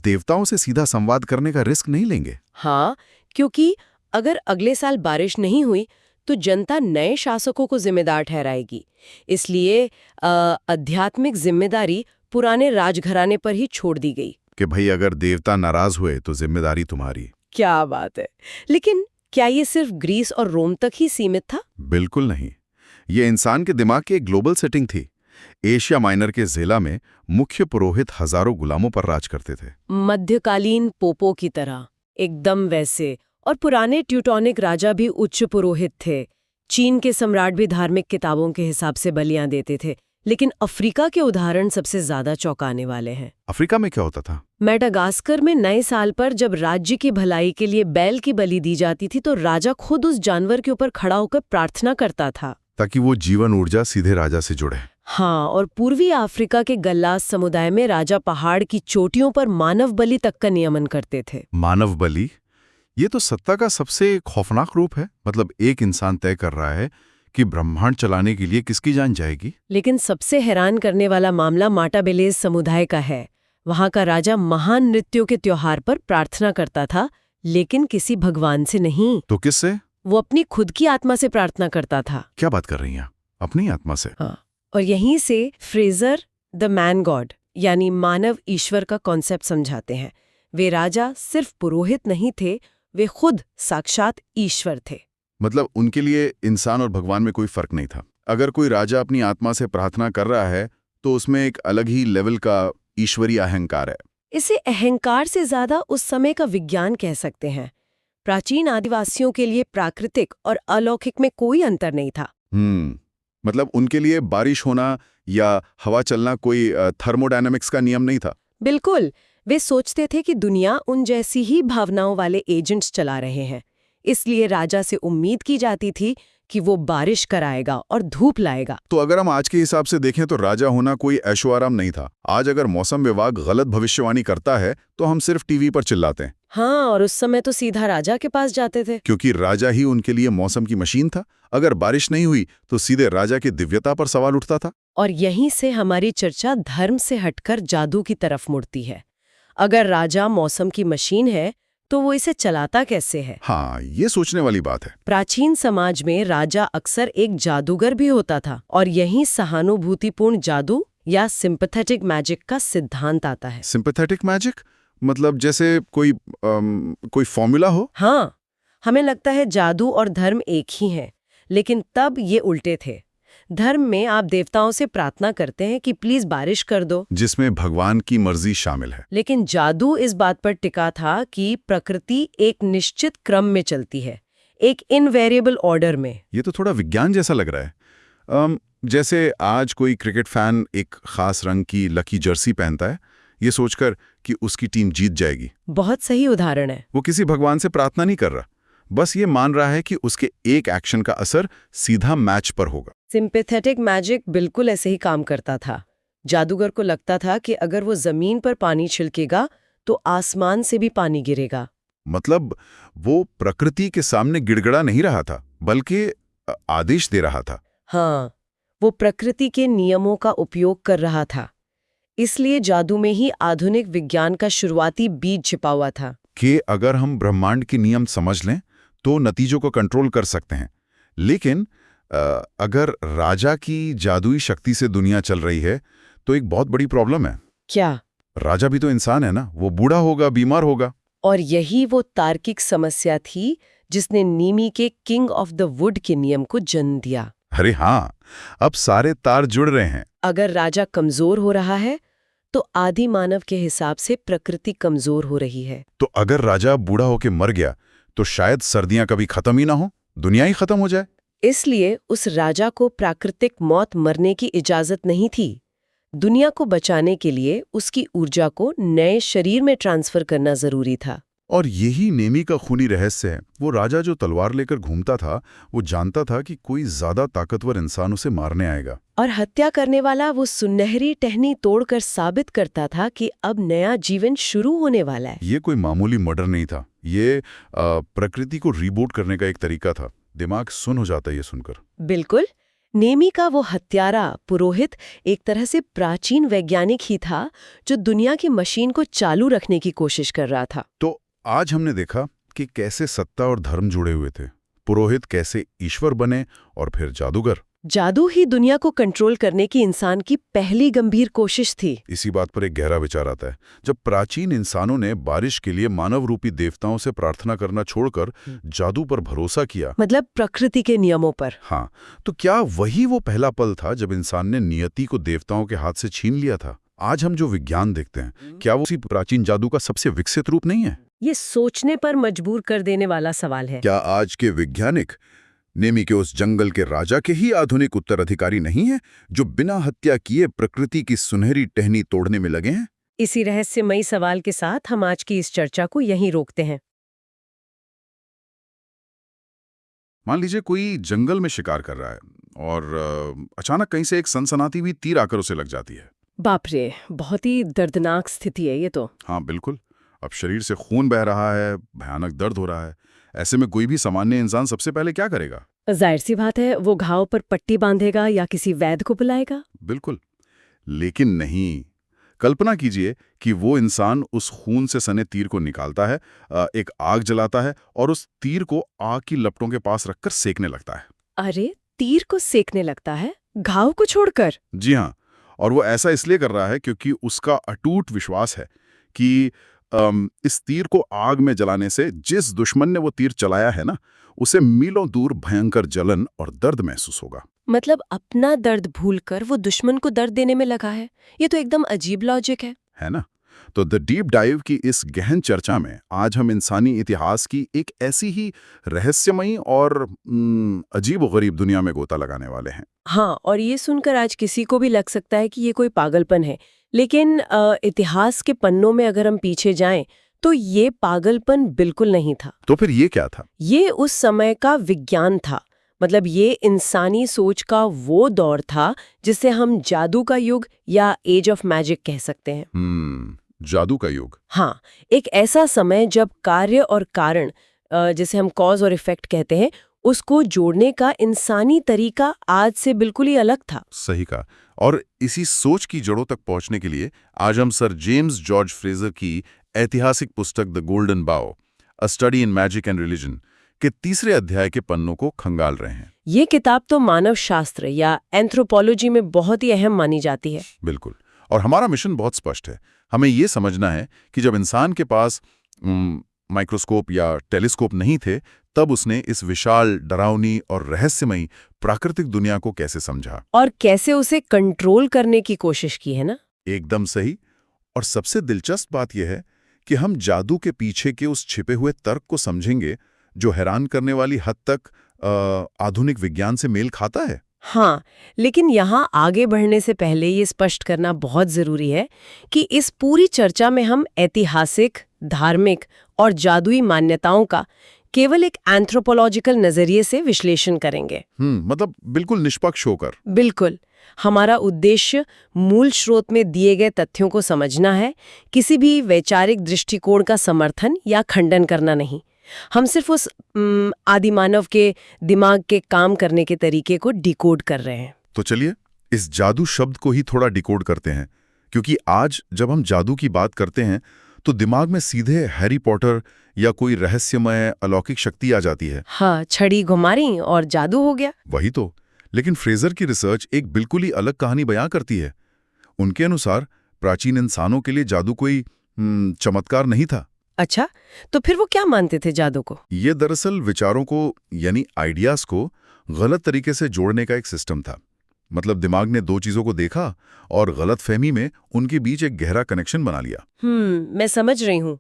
देवताओं से सीधा संवाद करने का रिस्क नहीं लेंगे। हाँ, क्योंकि अगर अगले साल बारिश नहीं हुई तो जनता नए शासकों को जिम्मेदार ठहराएगी। इसलिए आध्यात्मिक जिम्मेदारी पुराने राजघराने पर ही छोड़ दी गई कि भाई अगर देवता नाराज हुए तो जिम्मेदारी तुम्हारी। क्या बात है। लेकिन क्या ये सिर्फ ग्रीस और रोम तक ही सीमित था? बिल्कुल नहीं। ये इंसान के दिमाग की एक ग्लोबल सेटिंग थी। एशिया माइनर के ज़ेला में मुख्य पुरोहित हजारों गुलामों पर राज करते थे। मध्यकालीन पोपों की तरह एकदम वैसे। और पुराने ट्यूटोनिक राजा भी उच्च पुरोहित थे। चीन के सम्राट भी धार्मिक किताबों के हिसाब से बलियां देते थे। लेकिन अफ्रीका के उदाहरण सबसे ज्यादा चौंकाने वाले हैं। अफ्रीका में क्या होता था? मेडागास्कर में नए साल पर जब राज्य की भलाई के लिए बैल की बलि दी जाती थी, तो राजा खुद उस जानवर के ऊपर खड़ा होकर प्रार्थना करता था, ताकि वो जीवन ऊर्जा सीधे राजा से जुड़े। हाँ, और पूर्वी अफ्रीका के गल्लास समुदाय में राजा पहाड़ की चोटियों पर मानव बलि तक का नियमन करते थे। मानव बलि? ये तो सत्ता का सबसे खौफनाक रूप है। मतलब एक इंसान तय कर रहा है कि ब्रह्मांड चलाने के लिए किसकी जान जाएगी। लेकिन सबसे हैरान करने वाला मामला माटाबेलेज समुदाय का है। वहां का राजा महान नृत्यों के त्योहार पर प्रार्थना करता था, लेकिन किसी भगवान से नहीं। तो किससे? वो अपनी खुद की आत्मा से प्रार्थना करता था। क्या बात कर रही हैं? अपनी आत्मा से? हाँ, और यहीं से फ्रेजर द मैन गॉड यानी मानव ईश्वर का कॉन्सेप्ट समझाते हैं। वे राजा सिर्फ पुरोहित नहीं थे, वे खुद साक्षात ईश्वर थे। मतलब उनके लिए इंसान और भगवान में कोई फर्क नहीं था। अगर कोई राजा अपनी आत्मा से प्रार्थना कर रहा है तो उसमें एक अलग ही लेवल का ईश्वरीय अहंकार है। इसे अहंकार से ज्यादा उस समय का विज्ञान कह सकते हैं। प्राचीन आदिवासियों के लिए प्राकृतिक और अलौकिक में कोई अंतर नहीं था। मतलब उनके लिए बारिश होना या हवा चलना कोई थर्मोडायनामिक्स का नियम नहीं था। बिल्कुल। वे सोचते थे कि दुनिया उन जैसी ही भावनाओं वाले एजेंट्स चला रहे हैं। इसलिए राजा से उम्मीद की जाती थी कि वो बारिश कराएगा और धूप लाएगा। तो अगर हम आज के हिसाब से देखें तो राजा होना कोई ऐशो आराम नहीं था। आज अगर मौसम विभाग गलत भविष्यवाणी करता है तो हम सिर्फ टीवी पर चिल्लाते हैं। हाँ, और उस समय तो सीधा राजा के पास जाते थे, क्योंकि राजा ही उनके लिए मौसम की मशीन था। अगर बारिश नहीं हुई तो सीधे राजा की दिव्यता पर सवाल उठता था। और यहीं से हमारी चर्चा धर्म से हटकर जादू की तरफ मुड़ती है। अगर राजा मौसम की मशीन है तो वो इसे चलाता कैसे है? हाँ, ये सोचने वाली बात है। प्राचीन समाज में राजा अक्सर एक जादूगर भी होता था, और यहीं सहानुभूतिपूर्ण जादू या सिंपैथेटिक मैजिक का सिद्धांत आता है। सिंपैथेटिक मैजिक मतलब जैसे कोई फॉर्मूला हो? हाँ, हमें लगता है जादू और धर्म एक ही हैं, लेकिन तब ये उल्टे थे। धर्म में आप देवताओं से प्रार्थना करते हैं कि प्लीज बारिश कर दो, जिसमें भगवान की मर्जी शामिल है। लेकिन जादू इस बात पर टिका था कि प्रकृति एक निश्चित क्रम में चलती है, एक इनवेरिएबल ऑर्डर में। ये तो थोड़ा विज्ञान जैसा लग रहा है। जैसे आज कोई क्रिकेट फैन एक खास रंग की लकी जर्सी पहनता है, ये सोचकर कि उसकी टीम जीत जाएगी। बहुत सही उदाहरण है। वो किसी भगवान से प्रार्थना नहीं कर रहा, बस ये मान रहा है कि उसके एक एक्शन का असर सीधा मैच पर होगा। सिंपैथेटिक मैजिक बिल्कुल ऐसे ही काम करता था। जादूगर को लगता था कि अगर वो जमीन पर पानी छिड़केगा तो आसमान से भी पानी गिरेगा। मतलब वो प्रकृति के सामने गिड़गड़ा नहीं रहा था, बल्कि आदेश दे रहा था। हाँ, वो प्रकृति के नियमों का उपयोग कर रहा था। इसलिए जादू में ही आधुनिक विज्ञान का शुरुआती बीज छिपा हुआ था कि अगर हम ब्रह्मांड के नियम समझ लें तो नतीजों को कंट्रोल कर सकते हैं। लेकिन अगर राजा की जादुई शक्ति से दुनिया चल रही है तो एक बहुत बड़ी प्रॉब्लम है। क्या? राजा भी तो इंसान है ना, वो बूढ़ा होगा, बीमार होगा। और यही वो तार्किक समस्या थी जिसने नीमी के किंग ऑफ द वुड के नियम को जन्म दिया। अरे हाँ, अब सारे तार जुड़ रहे हैं। अगर राजा कमजोर हो रहा है तो आदि मानव के हिसाब से प्रकृति कमजोर हो रही है। तो अगर राजा बूढ़ा होके मर गया तो शायद सर्दियां कभी खत्म ही ना हो, दुनिया ही खत्म हो जाए। इसलिए उस राजा को प्राकृतिक मौत मरने की इजाजत नहीं थी। दुनिया को बचाने के लिए उसकी ऊर्जा को नए शरीर में ट्रांसफर करना जरूरी था। और यही नेमी का खूनी रहस्य है। वो राजा जो तलवार लेकर घूमता था, वो जानता था कि कोई ज्यादा ताकतवर इंसान उसे मारने आएगा। और हत्या करने वाला वो सुनहरी टहनी तोड़कर साबित करता था कि अब नया जीवन शुरू होने वाला है। ये कोई मामूली मर्डर नहीं था, ये प्रकृति को रीबूट करने का एक तरीका था। दिमाग सुन हो जाता है ये सुनकर। बिल्कुल। नेमी का वो हत्यारा पुरोहित एक तरह से प्राचीन वैज्ञानिक ही था जो दुनिया की मशीन को चालू रखने की कोशिश कर रहा था। तो आज हमने देखा कि कैसे सत्ता और धर्म जुड़े हुए थे, पुरोहित कैसे ईश्वर बने और फिर जादूगर। जादू ही दुनिया को कंट्रोल करने की इंसान की पहली गंभीर कोशिश थी। इसी बात पर एक गहरा विचार आता है। जब प्राचीन इंसानों ने बारिश के लिए मानव रूपी देवताओं से प्रार्थना करना छोड़कर जादू पर भरोसा किया, मतलब प्रकृति के नियमों पर। हाँ, तो क्या वही वो पहला पल था जब इंसान ने नियति को देवताओं के हाथ से छीन लिया था? आज हम जो विज्ञान देखते हैं, क्या वो उसी प्राचीन जादू का सबसे विकसित रूप नहीं है? ये सोचने पर मजबूर कर देने वाला सवाल है। क्या आज के वैज्ञानिक नेमी के उस जंगल के राजा के ही आधुनिक उत्तराधिकारी नहीं हैं, जो बिना हत्या किए प्रकृति की सुनहरी टहनी तोड़ने में लगे हैं? इसी रहस्यमयी सवाल के साथ हम आज की इस चर्चा को यहीं रोकते हैं। मान लीजिए कोई जंगल में शिकार कर रहा है और अचानक कहीं से एक सनसनाती हुई तीर आकर उसे लग जाती है। बाप रे, बहुत ही दर्दनाक स्थिति है ये तो। हाँ बिल्कुल। अब शरीर से खून बह रहा है, भयानक दर्द हो रहा है। ऐसे में कोई भी सामान्य इंसान सबसे पहले क्या करेगा? जाहिर सी बात है, वो घाव पर पट्टी बांधेगा या किसी वैद्य को बुलाएगा। बिल्कुल। लेकिन नहीं, कल्पना कीजिए कि वो इंसान उस खून से सने तीर को निकालता है, एक आग जलाता है और उस तीर को आग की लपटों के पास रखकर सेकने लगता है। अरे, तीर को सेकने लगता है, घाव को छोड़कर? जी हाँ, और वो ऐसा इसलिए कर रहा है क्योंकि उसका अटूट विश्वास है कि इस तीर को आग में जलाने से जिस दुश्मन ने वो तीर चलाया है ना, उसे मीलों दूर भयंकर जलन और दर्द महसूस होगा। मतलब अपना दर्द भूलकर वो दुश्मन को दर्द देने में लगा है। ये तो एकदम अजीब लॉजिक है ना? तो द डीप डाइव की इस गहन चर्चा में आज हम इंसानी इतिहास की एक ऐसी ही रहस्यमयी और अजीब-ओ-गरीब दुनिया में गोता लगाने वाले हैं। हाँ, और ये सुनकर आज किसी को भी लग सकता है कि ये कोई पागलपन है, लेकिन इतिहास के पन्नों में अगर हम पीछे जाएं तो ये पागलपन बिल्कुल नहीं था। तो फिर ये क्या था? ये उस समय का विज्ञान था। मतलब ये इंसानी सोच का वो दौर था जिसे हम जादू का युग या एज ऑफ मैजिक कह सकते हैं। जादू का युग। हाँ, एक ऐसा समय जब कार्य और कारण, जिसे हम कॉज और इफेक्ट कहते हैं, उसको जोड़ने का इंसानी तरीका आज से बिल्कुल ही अलग था। सही कहा। और इसी सोच की जड़ों तक पहुंचने के लिए आज हम सर जेम्स जॉर्ज फ्रेजर की ऐतिहासिक पुस्तक द गोल्डन बाउ, अ study in magic and religion के तीसरे अध्याय के पन्नों को खंगाल रहे हैं। ये किताब तो मानव शास्त्र या एंथ्रोपोलॉजी में बहुत ही अहम मानी जाती है। बिल्कुल। और हमारा मिशन बहुत स्पष्ट है। हमें ये समझना है कि जब इंसान के पास माइक्रोस्कोप या टेलीस्कोप नहीं थे, तब उसने इस विशाल, डरावनी और रहस्यमयी प्राकृतिक दुनिया को कैसे समझा और कैसे उसे कंट्रोल करने की कोशिश की, है ना? एकदम सही। और सबसे दिलचस्प बात यह है कि हम जादू के पीछे के उस छिपे हुए तर्क को समझेंगे जो हैरान करने वाली हद तक आधुनिक विज्ञान से मेल खाता है। हाँ, लेकिन यहाँ आगे बढ़ने से पहले ये स्पष्ट करना बहुत जरूरी है कि इस पूरी चर्चा में हम ऐतिहासिक, धार्मिक और जादुई मान्यताओं का केवल एक एंथ्रोपोलॉजिकल नजरिए से विश्लेषण करेंगे। मतलब बिल्कुल निष्पक्ष होकर। बिल्कुल। हमारा उद्देश्य मूल स्रोत में दिए गए तथ्यों को समझना है, किसी भी वैचारिक दृष्टिकोण का समर्थन या खंडन करना नहीं। हम सिर्फ उस आदिमानव के दिमाग के काम करने के तरीके को डिकोड कर रहे हैं। तो चलिए इस जादू शब्द को ही थोड़ा डिकोड करते हैं, क्योंकि आज जब हम जादू की बात करते हैं तो दिमाग में सीधे हैरी पॉटर या कोई रहस्यमय अलौकिक शक्ति आ जाती है। हाँ, छड़ी घुमारी और जादू हो गया। वही तो। लेकिन फ्रेजर की रिसर्च एक बिल्कुल ही अलग कहानी बयां करती है। उनके अनुसार प्राचीन इंसानों के लिए जादू कोई चमत्कार नहीं था। अच्छा, तो फिर वो क्या मानते थे जादू को? ये दरअसल विचारों को यानी आइडियाज को गलत तरीके से जोड़ने का एक सिस्टम था। मतलब दिमाग ने दो चीजों को देखा और गलतफहमी में उनके बीच एक गहरा कनेक्शन बना लिया। मैं समझ रही हूँ।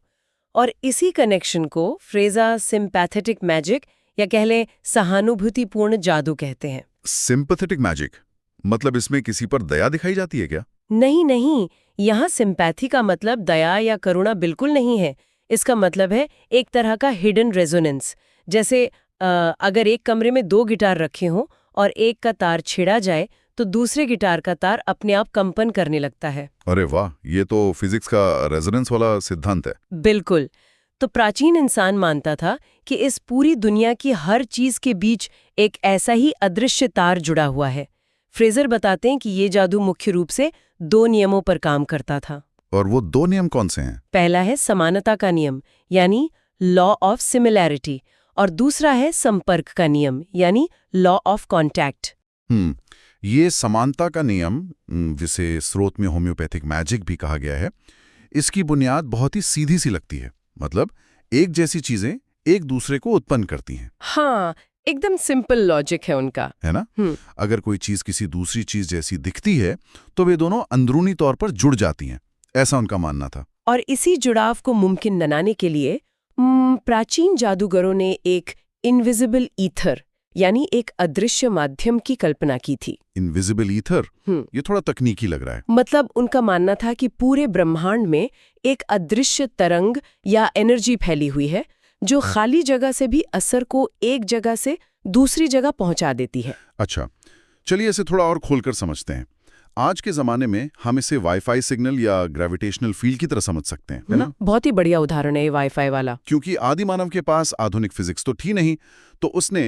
और इसी कनेक्शन को फ्रेजा सिंपैथेटिक मैजिक या कह लें सहानुभूतिपूर्ण जादू कहते हैं। सिंपैथेटिक मैजिक मतलब इसमें किसी पर दया दिखाई जाती है क्या? नहीं, यहाँ सिंपैथी का मतलब दया या करुणा बिल्कुल नहीं है। इसका मतलब है एक तरह का हिडन रेजोनेंस। जैसे अगर एक कमरे में दो गिटार रखे हों और एक का तार छेड़ा जाए तो दूसरे गिटार का तार अपने आप कंपन करने लगता है। अरे वाह, ये तो फिजिक्स का रेजोनेंस वाला सिद्धांत है। बिल्कुल। तो प्राचीन इंसान मानता था कि इस पूरी दुनिया की हर चीज के बीच एक ऐसा ही अदृश्य तार जुड़ा हुआ है। फ्रेजर बताते हैं कि ये जादू मुख्य रूप से दो नियमों पर काम करता था। और वो दो नियम कौन से हैं? पहला है समानता का नियम यानी लॉ ऑफ सिमिलैरिटी, और दूसरा है संपर्क का नियम यानी लॉ ऑफ कॉन्टैक्ट। ये समानता का नियम, जिसे स्रोत में होम्योपैथिक मैजिक भी कहा गया है, इसकी बुनियाद बहुत ही सीधी सी लगती है। मतलब एक जैसी चीजें एक दूसरे को उत्पन्न करती हैं। हाँ, एकदम सिंपल लॉजिक है उनका, है ना? अगर कोई चीज किसी दूसरी चीज जैसी दिखती है तो वे दोनों अंदरूनी तौर पर जुड़ जाती हैं, ऐसा उनका मानना था। और इसी जुड़ाव को मुमकिन बनाने के लिए प्राचीन जादूगरों ने एक इनविजिबल ईथर यानी एक अदृश्य माध्यम की कल्पना की थी। Invisible ether? ये थोड़ा तकनीकी लग रहा है। मतलब उनका मानना था कि पूरे ब्रह्मांड में एक अदृश्य तरंग या एनर्जी फैली हुई है जो खाली जगह से भी असर को एक जगह से दूसरी जगह पहुंचा देती है। अच्छा, चलिए इसे थोड़ा और खोलकर समझते हैं। आज के जमाने में हम इसे वाईफाई सिग्नल या ग्रेविटेशनल फील्ड की तरह समझ सकते हैं, है ना? बहुत ही बढ़िया उदाहरण है ये वाईफाई वाला। क्योंकि आदि मानव के पास आधुनिक फिजिक्स तो थी नहीं, तो उसने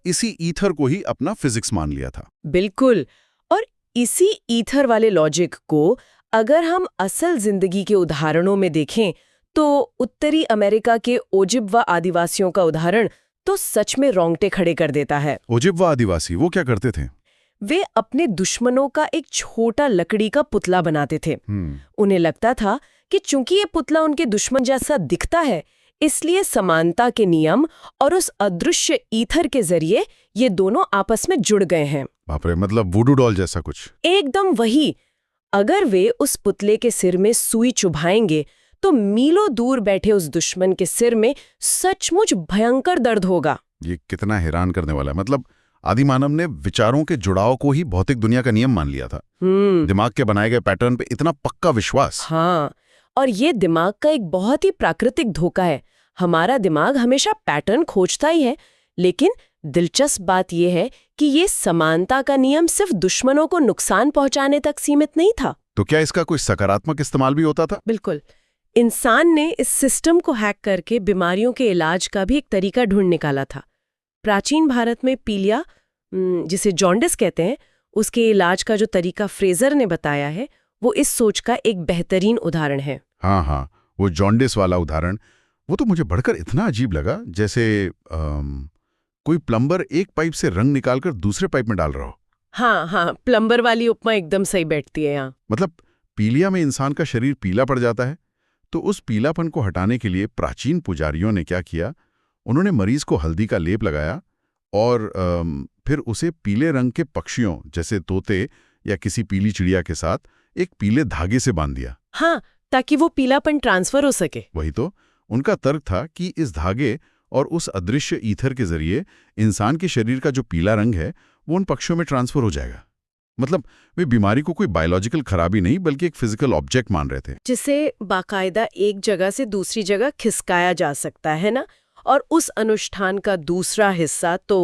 इसी ईथर को ही अपना फिजिक्स मान लिया था। बिल्कुल। और इसी ईथर वाले लॉजिक को अगर हम असल जिंदगी के उदाहरणों में देखें तो उत्तरी अमेरिका के ओजिब्वा आदिवासियों का उदाहरण तो सच में रोंगटे खड़े कर देता है। ओजिब्वा आदिवासी वो क्या करते थे? वे अपने दुश्मनों का एक छोटा लकड़ी का पुतला बनाते थे। उन्हें लगता था कि चूंकि ये पुतला उनके दुश्मन जैसा दिखता है, इसलिए समानता के नियम और उस अदृश्य ईथर के जरिए ये दोनों आपस में जुड़ गए हैं। बाप रे, मतलब वुडू डॉल जैसा कुछ। एकदम वही। अगर वे उस पुतले के सिर में सुई चुभाएंगे तो मीलों दूर बैठे उस दुश्मन के सिर में सचमुच भयंकर दर्द होगा। ये कितना हैरान करने वाला है। मतलब आदि मानव ने विचारों के जुड़ाव को ही भौतिक दुनिया का नियम मान लिया था। दिमाग के बनाए गए पैटर्न पे इतना पक्का विश्वास। हाँ, और ये दिमाग का एक बहुत ही प्राकृतिक धोखा है। हमारा दिमाग हमेशा पैटर्न खोजता ही है, लेकिन दिलचस्प बात यह है कि ये समानता का नियम सिर्फ दुश्मनों को नुकसान पहुंचाने तक सीमित नहीं था। तो क्या इसका कोई सकारात्मक इस्तेमाल भी होता था? बिल्कुल। इंसान ने इस सिस्टम को हैक करके बीमारियों के इलाज का भी एक तरीका ढूंढ निकाला था। प्राचीन भारत में पीलिया, जिसे जॉन्डिस कहते हैं, उसके इलाज का जो तरीका फ्रेजर ने बताया है वो इस सोच का एक बेहतरीन उदाहरण है। हाँ, वो जॉन्डिस वाला उदाहरण, वो तो मुझे बढ़कर इतना अजीब लगा जैसे कोई प्लम्बर एक पाइप से रंग निकालकर दूसरे पाइप में डाल रहा हो। हाँ, प्लम्बर वाली उपमा एकदम सही बैठती है यहाँ। मतलब पीलिया में इंसान का शरीर पीला पड़ जाता है, तो उस पीलापन को हटाने के लिए प्राचीन पुजारियों ने क्या किया, उन्होंने मरीज को हल्दी का लेप लगाया और फिर उसे पीले रंग के पक्षियों जैसे तोते या किसी पीली चिड़िया के साथ एक पीले धागे से बांध दिया। हाँ, ताकि वो पीलापन ट्रांसफर हो सके। वही तो उनका तर्क था कि इस धागे और उस अदृश्य ईथर के जरिए इंसान के शरीर का जो पीला रंग है वो उन पक्षियों में ट्रांसफर हो जाएगा। मतलब वे बीमारी को कोई बायोलॉजिकल खराबी नहीं बल्कि एक फिजिकल ऑब्जेक्ट मान रहे थे, जिसे बाकायदा एक जगह से दूसरी जगह खिसकाया जा सकता है ना। और उस अनुष्ठान का दूसरा हिस्सा तो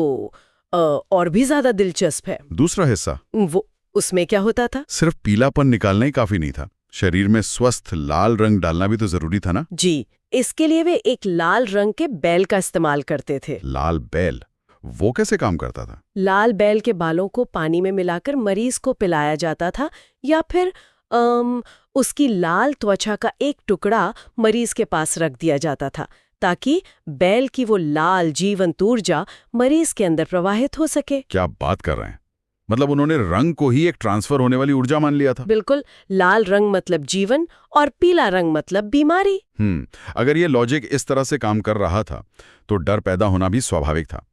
और भी ज्यादा दिलचस्प है। दूसरा हिस्सा वो उसमें क्या होता था? सिर्फ पीलापन निकालना ही काफी नहीं था, शरीर में स्वस्थ लाल रंग डालना भी तो जरूरी था ना। जी, इसके लिए वे एक लाल रंग के बैल का इस्तेमाल करते थे। लाल बैल, वो कैसे काम करता था? लाल बैल के बालों को पानी में मिलाकर मरीज को पिलाया जाता था, या फिर उसकी लाल त्वचा का एक टुकड़ा मरीज के पास रख दिया जाता था, ताकि बैल की वो लाल जीवंत ऊर्जा मरीज के अंदर प्रवाहित हो सके। क्या बात कर रहे हैं? मतलब उन्होंने रंग को ही एक ट्रांसफर होने वाली ऊर्जा मान लिया था। बिल्कुल, लाल रंग मतलब जीवन और पीला रंग मतलब बीमारी। अगर ये लॉजिक इस तरह से काम कर रहा था तो डर पैदा होना भी स्वाभाविक था।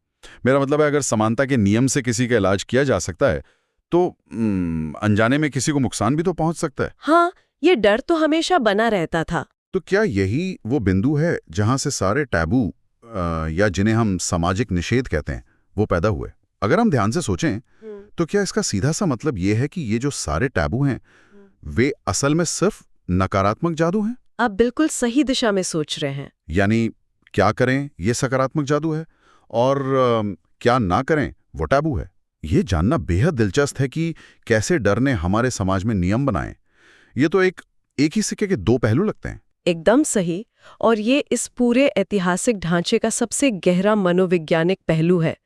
मेरा मतलब है, अगर समानता के नियम से किसी का इलाज किया जा सकता है तो अनजाने में किसी को नुकसान भी तो पहुंच सकता है। हाँ, ये डर तो हमेशा बना रहता था। तो क्या यही वो बिंदु है जहां से सारे टैबू या जिन्हें हम सामाजिक निषेध कहते हैं वो पैदा हुए? अगर हम ध्यान से सोचें तो क्या इसका सीधा सा मतलब ये है कि ये जो सारे टैबू हैं वे असल में सिर्फ नकारात्मक जादू हैं? आप बिल्कुल सही दिशा में सोच रहे हैं। यानी क्या करें ये सकारात्मक जादू है और क्या ना करें वो टैबू है। ये जानना बेहद दिलचस्प है कि कैसे डर ने हमारे समाज में नियम बनाए। ये तो एक ही सिक्के के दो पहलू लगते हैं। एकदम सही। और ये इस पूरे ऐतिहासिक ढांचे का सबसे गहरा मनोवैज्ञानिक पहलू है।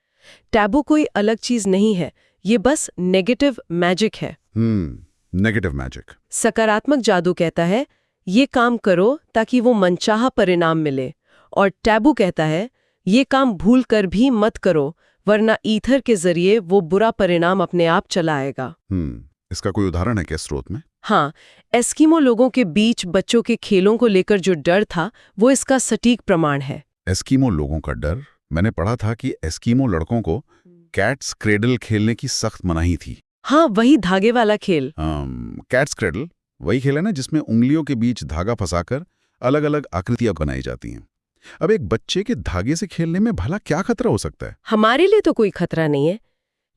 टैबू कोई अलग चीज नहीं है, ये बस नेगेटिव मैजिक है। Negative magic. सकारात्मक जादू कहता है ये काम करो ताकि वो मनचाहा परिणाम मिले, और टैबू कहता है ये काम भूल कर भी मत करो वरना ईथर के जरिए वो बुरा परिणाम अपने आप चला आएगा। इसका कोई उदाहरण है क्या स्रोत में? हाँ, एस्किमो लोगों के बीच बच्चों के खेलों को लेकर जो डर था वो इसका सटीक प्रमाण है। एस्किमो लोगों का डर? मैंने पढ़ा था कि एस्किमो लड़कों को कैट्स क्रेडल खेलने की सख्त मनाही थी। हाँ, वही धागे वाला खेल। कैट्स क्रेडल वही खेल है ना जिसमें उंगलियों के बीच धागा फंसाकर अलग अलग आकृतियां बनाई जाती हैं। अब एक बच्चे के धागे से खेलने में भला क्या खतरा हो सकता है? हमारे लिए तो कोई खतरा नहीं है,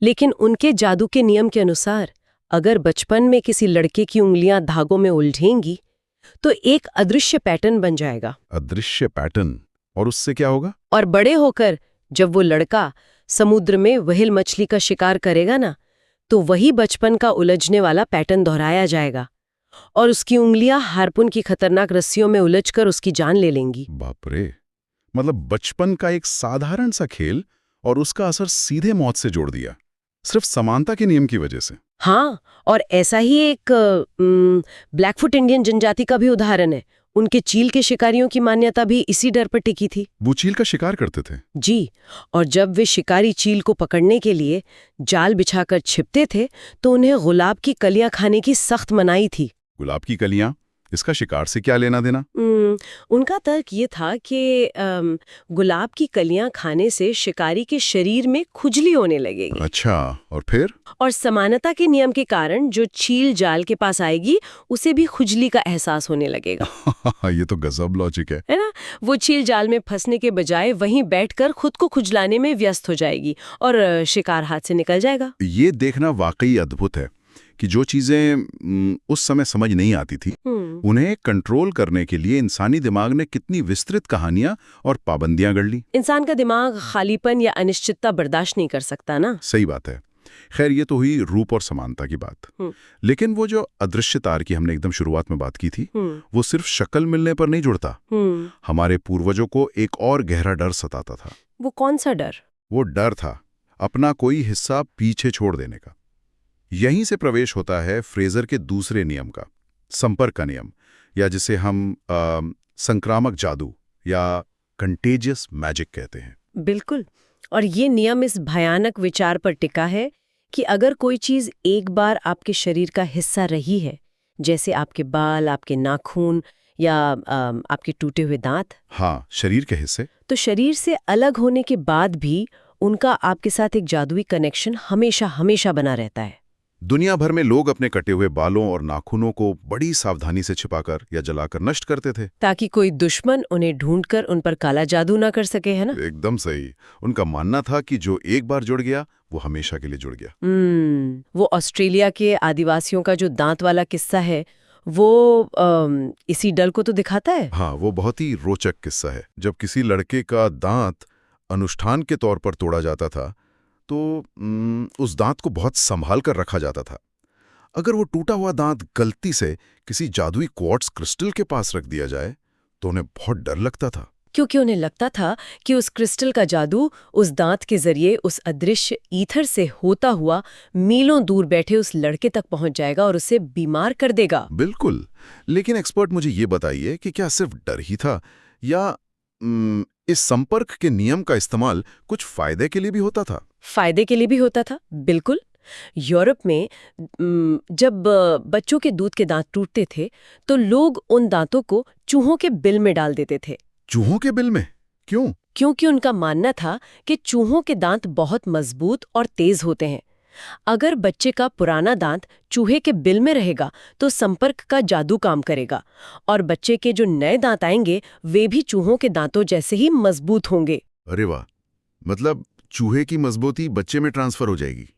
लेकिन उनके जादू के नियम के अनुसार अगर बचपन में किसी लड़के की उंगलियां धागों में उलझेंगी तो एक अदृश्य पैटर्न बन जाएगा। अदृश्य पैटर्न? और उससे क्या होगा? और बड़े होकर जब वो लड़का समुद्र में व्हेल मछली का शिकार करेगा ना, तो वही बचपन का उलझने वाला पैटर्न दोहराया जाएगा और उसकी उंगलियां हार्पून की खतरनाक रस्सियों में उलझकर उसकी जान ले लेंगी। बाप रे! मतलब बचपन का एक साधारण सा खेल और उसका असर सीधे मौत से जोड़ दिया, सिर्फ समानता के नियम की वजह से। हाँ, और ऐसा ही एक ब्लैकफुट इंडियन जनजाति का भी उदाहरण है। उनके चील के शिकारियों की मान्यता भी इसी डर पर टिकी थी। वो चील का शिकार करते थे? जी, और जब वे शिकारी चील को पकड़ने के लिए जाल बिछाकर छिपते थे तो उन्हें गुलाब की कलियां खाने की सख्त मनाही थी। गुलाब की कलियां? इसका शिकार से क्या लेना देना? उनका तर्क ये था कि गुलाब की कलियां खाने से शिकारी के शरीर में खुजली होने लगेगी। अच्छा, और फिर? और समानता के नियम के कारण जो चील जाल के पास आएगी उसे भी खुजली का एहसास होने लगेगा। ये तो गजब लॉजिक है ना? वो चील जाल में फंसने के बजाय वहीं बैठकर खुद को खुजलाने में व्यस्त हो जाएगी और शिकार हाथ से निकल जाएगा। ये देखना वाकई अद्भुत है कि जो चीजें उस समय समझ नहीं आती थी उन्हें कंट्रोल करने के लिए इंसानी दिमाग ने कितनी विस्तृत कहानियां और पाबंदियां गढ़ ली। इंसान का दिमाग खालीपन या अनिश्चितता बर्दाश्त नहीं कर सकता ना। सही बात है। खैर, ये तो हुई रूप और समानता की बात, लेकिन वो जो अदृश्य तार की हमने एकदम शुरुआत में बात की थी वो सिर्फ शक्ल मिलने पर नहीं जुड़ता। हमारे पूर्वजों को एक और गहरा डर सताता था। वो कौन सा डर? वो डर था अपना कोई हिस्सा पीछे छोड़ देने का। यहीं से प्रवेश होता है फ्रेजर के दूसरे नियम का, संपर्क का नियम, या जिसे हम संक्रामक जादू या कंटेजियस मैजिक कहते हैं। बिल्कुल, और ये नियम इस भयानक विचार पर टिका है कि अगर कोई चीज एक बार आपके शरीर का हिस्सा रही है, जैसे आपके बाल, आपके नाखून या आपके टूटे हुए दांत, हाँ, शरीर के हिस्से, तो शरीर से अलग होने के बाद भी उनका आपके साथ एक जादुई कनेक्शन हमेशा हमेशा बना रहता है। दुनिया भर में लोग अपने कटे हुए बालों और नाखूनों को बड़ी सावधानी से छिपाकर या जलाकर नष्ट करते थे। ताकि कोई दुश्मन उन्हें ढूंढकर उन पर काला जादू ना कर सके, है ना? एकदम सही। उनका मानना था कि जो एक बार जुड़ गया वो हमेशा के लिए जुड़ गया। वो ऑस्ट्रेलिया के आदिवासियों का जो दांत वाला किस्सा है वो इसी डर को तो दिखाता है। हाँ, वो बहुत ही रोचक किस्सा है। जब किसी लड़के का दांत अनुष्ठान के तौर पर तोड़ा जाता था तो उस दांत को बहुत संभाल कर रखा जाता था। अगर वो टूटा हुआ दांत गलती से किसी जादुई क्वार्ट्ज क्रिस्टल के पास रख दिया जाए तो उन्हें बहुत डर लगता था, क्योंकि उन्हें लगता था कि उस क्रिस्टल का जादू उस दांत के जरिए उस अदृश्य ईथर से होता हुआ मीलों दूर बैठे उस लड़के तक पहुंच जाएगा और उसे बीमार कर देगा। बिल्कुल। लेकिन एक्सपर्ट मुझे ये बताइए कि क्या सिर्फ डर ही था या इस संपर्क के नियम का इस्तेमाल कुछ फायदे के लिए भी होता था? फायदे के लिए भी होता था, बिल्कुल। यूरोप में जब बच्चों के दूध के दांत टूटते थे तो लोग उन दांतों को चूहों के बिल में डाल देते थे। चूहों के बिल में? क्यों? क्योंकि उनका मानना था कि चूहों के दांत बहुत मजबूत और तेज होते हैं। अगर बच्चे का पुराना दांत चूहे के बिल में रहेगा तो संपर्क का जादू काम करेगा और बच्चे के जो नए दांत आएंगे वे भी चूहों के दांतों जैसे ही मजबूत होंगे। अरे वाह, मतलब चूहे की मजबूती बच्चे में ट्रांसफर हो जाएगी।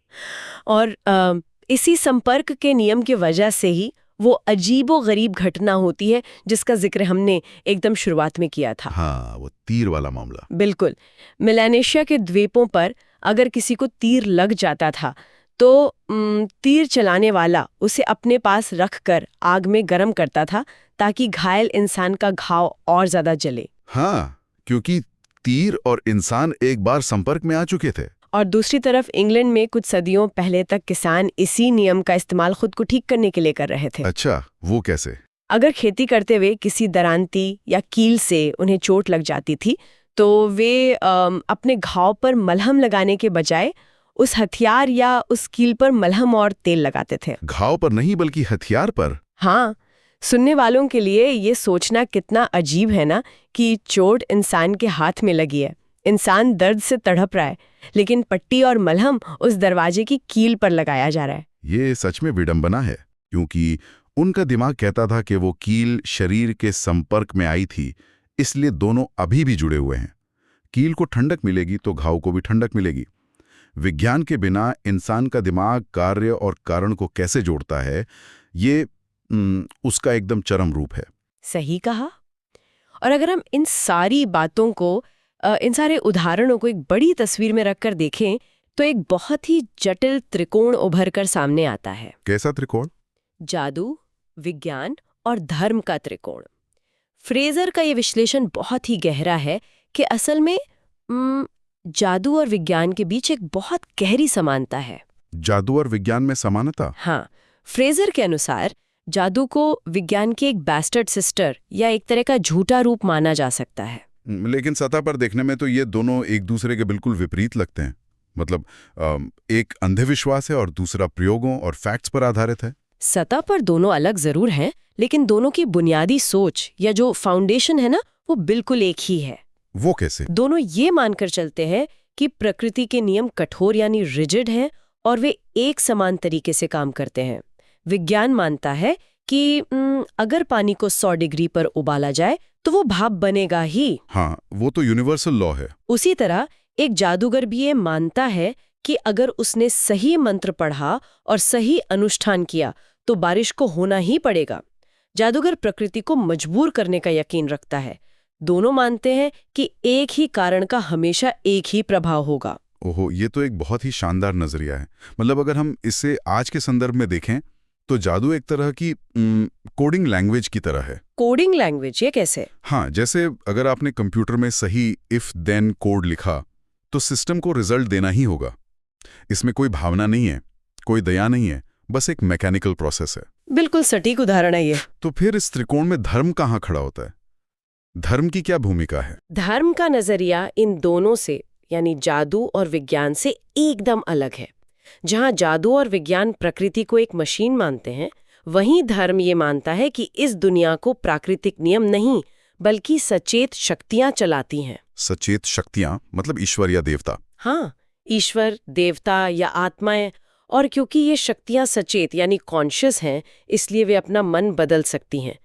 और इसी संपर्क के नियम की वजह से ही वो अजीबो गरीब घटना होती है जिसका जिक्र हमने एकदम शुरुआत में किया था। हाँ, वो तीर वाला मामला। बिल्कुल। मेलानेशिया के द्वीपों पर अगर किसी को तीर लग जाता था तो तीर चलाने वाला उसे अपने पास रखकर आग में गर्म करता था ताकि घायल इंसान का घाव और ज्यादा जले। हाँ, क्योंकि तीर और इंसान एक बार संपर्क में आ चुके थे। और दूसरी तरफ इंग्लैंड में कुछ सदियों पहले तक किसान इसी नियम का इस्तेमाल खुद को ठीक करने के लिए कर रहे थे। अच्छा, वो कैसे? अगर खेती करते हुए किसी दरांती या कील से उन्हें चोट लग जाती थी तो वे अपने घाव पर मलहम लगाने के बजाय उस हथियार या उस कील पर मलहम और तेल लगाते थे। घाव पर नहीं बल्कि हथियार पर? हाँ, सुनने वालों के लिए ये सोचना कितना अजीब है ना कि चोट इंसान के हाथ में लगी है, इंसान दर्द से तड़प रहा है, लेकिन पट्टी और मलहम उस दरवाजे की कील पर लगाया जा रहा है। ये सच में विडंबना है, क्योंकि उनका दिमाग कहता था कि वो कील शरीर के संपर्क में आई थी, इसलिए दोनों अभी भी जुड़े हुए हैं। कील को ठंडक मिलेगी तो घाव को भी ठंडक मिलेगी। विज्ञान के बिना इंसान का दिमाग कार्य और कारण को कैसे जोड़ता है, ये उसका एकदम चरम रूप है। सही कहा। और अगर हम इन सारी बातों को, इन सारे उदाहरणों को एक बड़ी तस्वीर में रखकर देखें तो एक बहुत ही जटिल त्रिकोण उभर कर सामने आता है। कैसा त्रिकोण? जादू, विज्ञान और धर्म का त्रिकोण। फ्रेजर का ये विश्लेषण बहुत ही गहरा है कि असल में जादू और विज्ञान के बीच एक बहुत गहरी समानता है। जादू और विज्ञान में समानता? हाँ, फ्रेजर के अनुसार जादू को विज्ञान की एक बैस्टर्ड सिस्टर या एक तरह का झूठा रूप माना जा सकता है। लेकिन सतह पर देखने में तो ये दोनों एक दूसरे के बिल्कुल विपरीत लगते हैं। मतलब एक अंधविश्वास है और दूसरा प्रयोगों और फैक्ट्स पर आधारित है। सतह पर दोनों अलग जरूर हैं, लेकिन दोनों की बुनियादी सोच या जो फाउंडेशन है ना, वो बिल्कुल एक ही है। वो कैसे? दोनों ये मानकर चलते हैं कि प्रकृति के नियम कठोर यानी रिजिड हैं और वे एक समान तरीके से काम करते हैं। विज्ञान मानता है कि अगर पानी को 100 डिग्री पर उबाला जाए तो वो भाप बनेगा ही। हाँ, वो तो यूनिवर्सल लॉ है। उसी तरह एक जादूगर भी ये मानता है कि अगर उसने सही मंत्र पढ़ा और सही अनुष्ठान किया तो बारिश को होना ही पड़ेगा। जादूगर प्रकृति को मजबूर करने का यकीन रखता है। दोनों मानते हैं कि एक ही कारण का हमेशा एक ही प्रभाव होगा। ओहो, ये तो एक बहुत ही शानदार नजरिया है। मतलब अगर हम इसे आज के संदर्भ में देखें तो जादू एक तरह की कोडिंग लैंग्वेज की तरह है। Coding language? ये कैसे? हाँ, जैसे अगर आपने कंप्यूटर में सही इफ देन कोड लिखा तो सिस्टम को रिजल्ट देना ही होगा। इसमें कोई भावना नहीं है, कोई दया नहीं है, बस एक मैकेनिकल प्रोसेस है। बिल्कुल सटीक उदाहरण है ये। तो फिर इस त्रिकोण में धर्म कहाँ खड़ा होता है? धर्म की क्या भूमिका है? धर्म का नजरिया इन दोनों से यानी जादू और विज्ञान से एकदम अलग है। जहां जादू और विज्ञान प्रकृति को एक मशीन मानते हैं, वहीं धर्म ये मानता है कि इस दुनिया को प्राकृतिक नियम नहीं बल्कि सचेत शक्तियां चलाती हैं। सचेत शक्तियां मतलब ईश्वर या देवता? हाँ, ईश्वर, देवता या आत्माएं, और क्योंकि ये शक्तियां सचेत यानी कॉन्शियस हैं, इसलिए वे अपना मन बदल सकती हैं।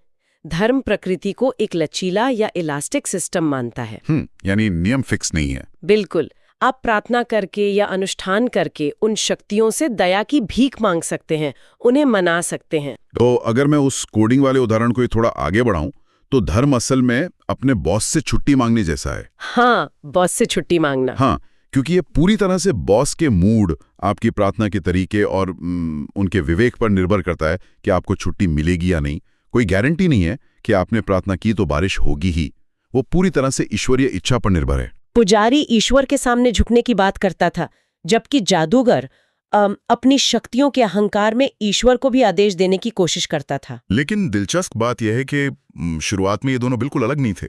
धर्म प्रकृति को एक लचीला या इलास्टिक सिस्टम मानता है। यानी नियम फिक्स नहीं है। बिल्कुल। आप प्रार्थना करके या अनुष्ठान करके उन शक्तियों से दया की भीख मांग सकते हैं, उन्हें मना सकते हैं। तो अगर मैं उस कोडिंग वाले उदाहरण को थोड़ा आगे बढ़ाऊं, तो धर्म असल में अपने बॉस से छुट्टी मांगने जैसा है। हाँ, बॉस से छुट्टी मांगना। हाँ, क्योंकि ये पूरी तरह से बॉस के मूड, आपकी प्रार्थना के तरीके और उनके विवेक पर निर्भर करता है कि आपको छुट्टी मिलेगी या नहीं। कोई गारंटी नहीं है कि आपने प्रार्थना की तो बारिश होगी ही। वो पूरी तरह से ईश्वरीय इच्छा पर निर्भर है। पुजारी ईश्वर के सामने झुकने की बात करता था, जबकि जादूगर अपनी शक्तियों के अहंकार में ईश्वर को भी आदेश देने की कोशिश करता था। लेकिन दिलचस्प बात यह है कि शुरुआत में ये दोनों बिल्कुल अलग नहीं थे।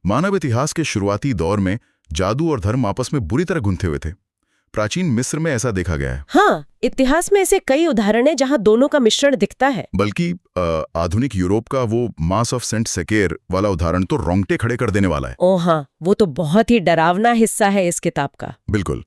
मानव इतिहास के शुरुआती दौर में जादू और धर्म आपस में बुरी तरह गुंथे हुए थे। प्राचीन मिस्र में ऐसा देखा गया है। हाँ, इतिहास में ऐसे कई उदाहरण हैं जहां दोनों का मिश्रण दिखता है। बल्कि आधुनिक यूरोप का वो मास ऑफ सेंट सेकेर वाला उदाहरण तो रोंगटे खड़े कर देने वाला है। ओह हाँ, वो तो बहुत ही डरावना हिस्सा है इस किताब का। बिल्कुल।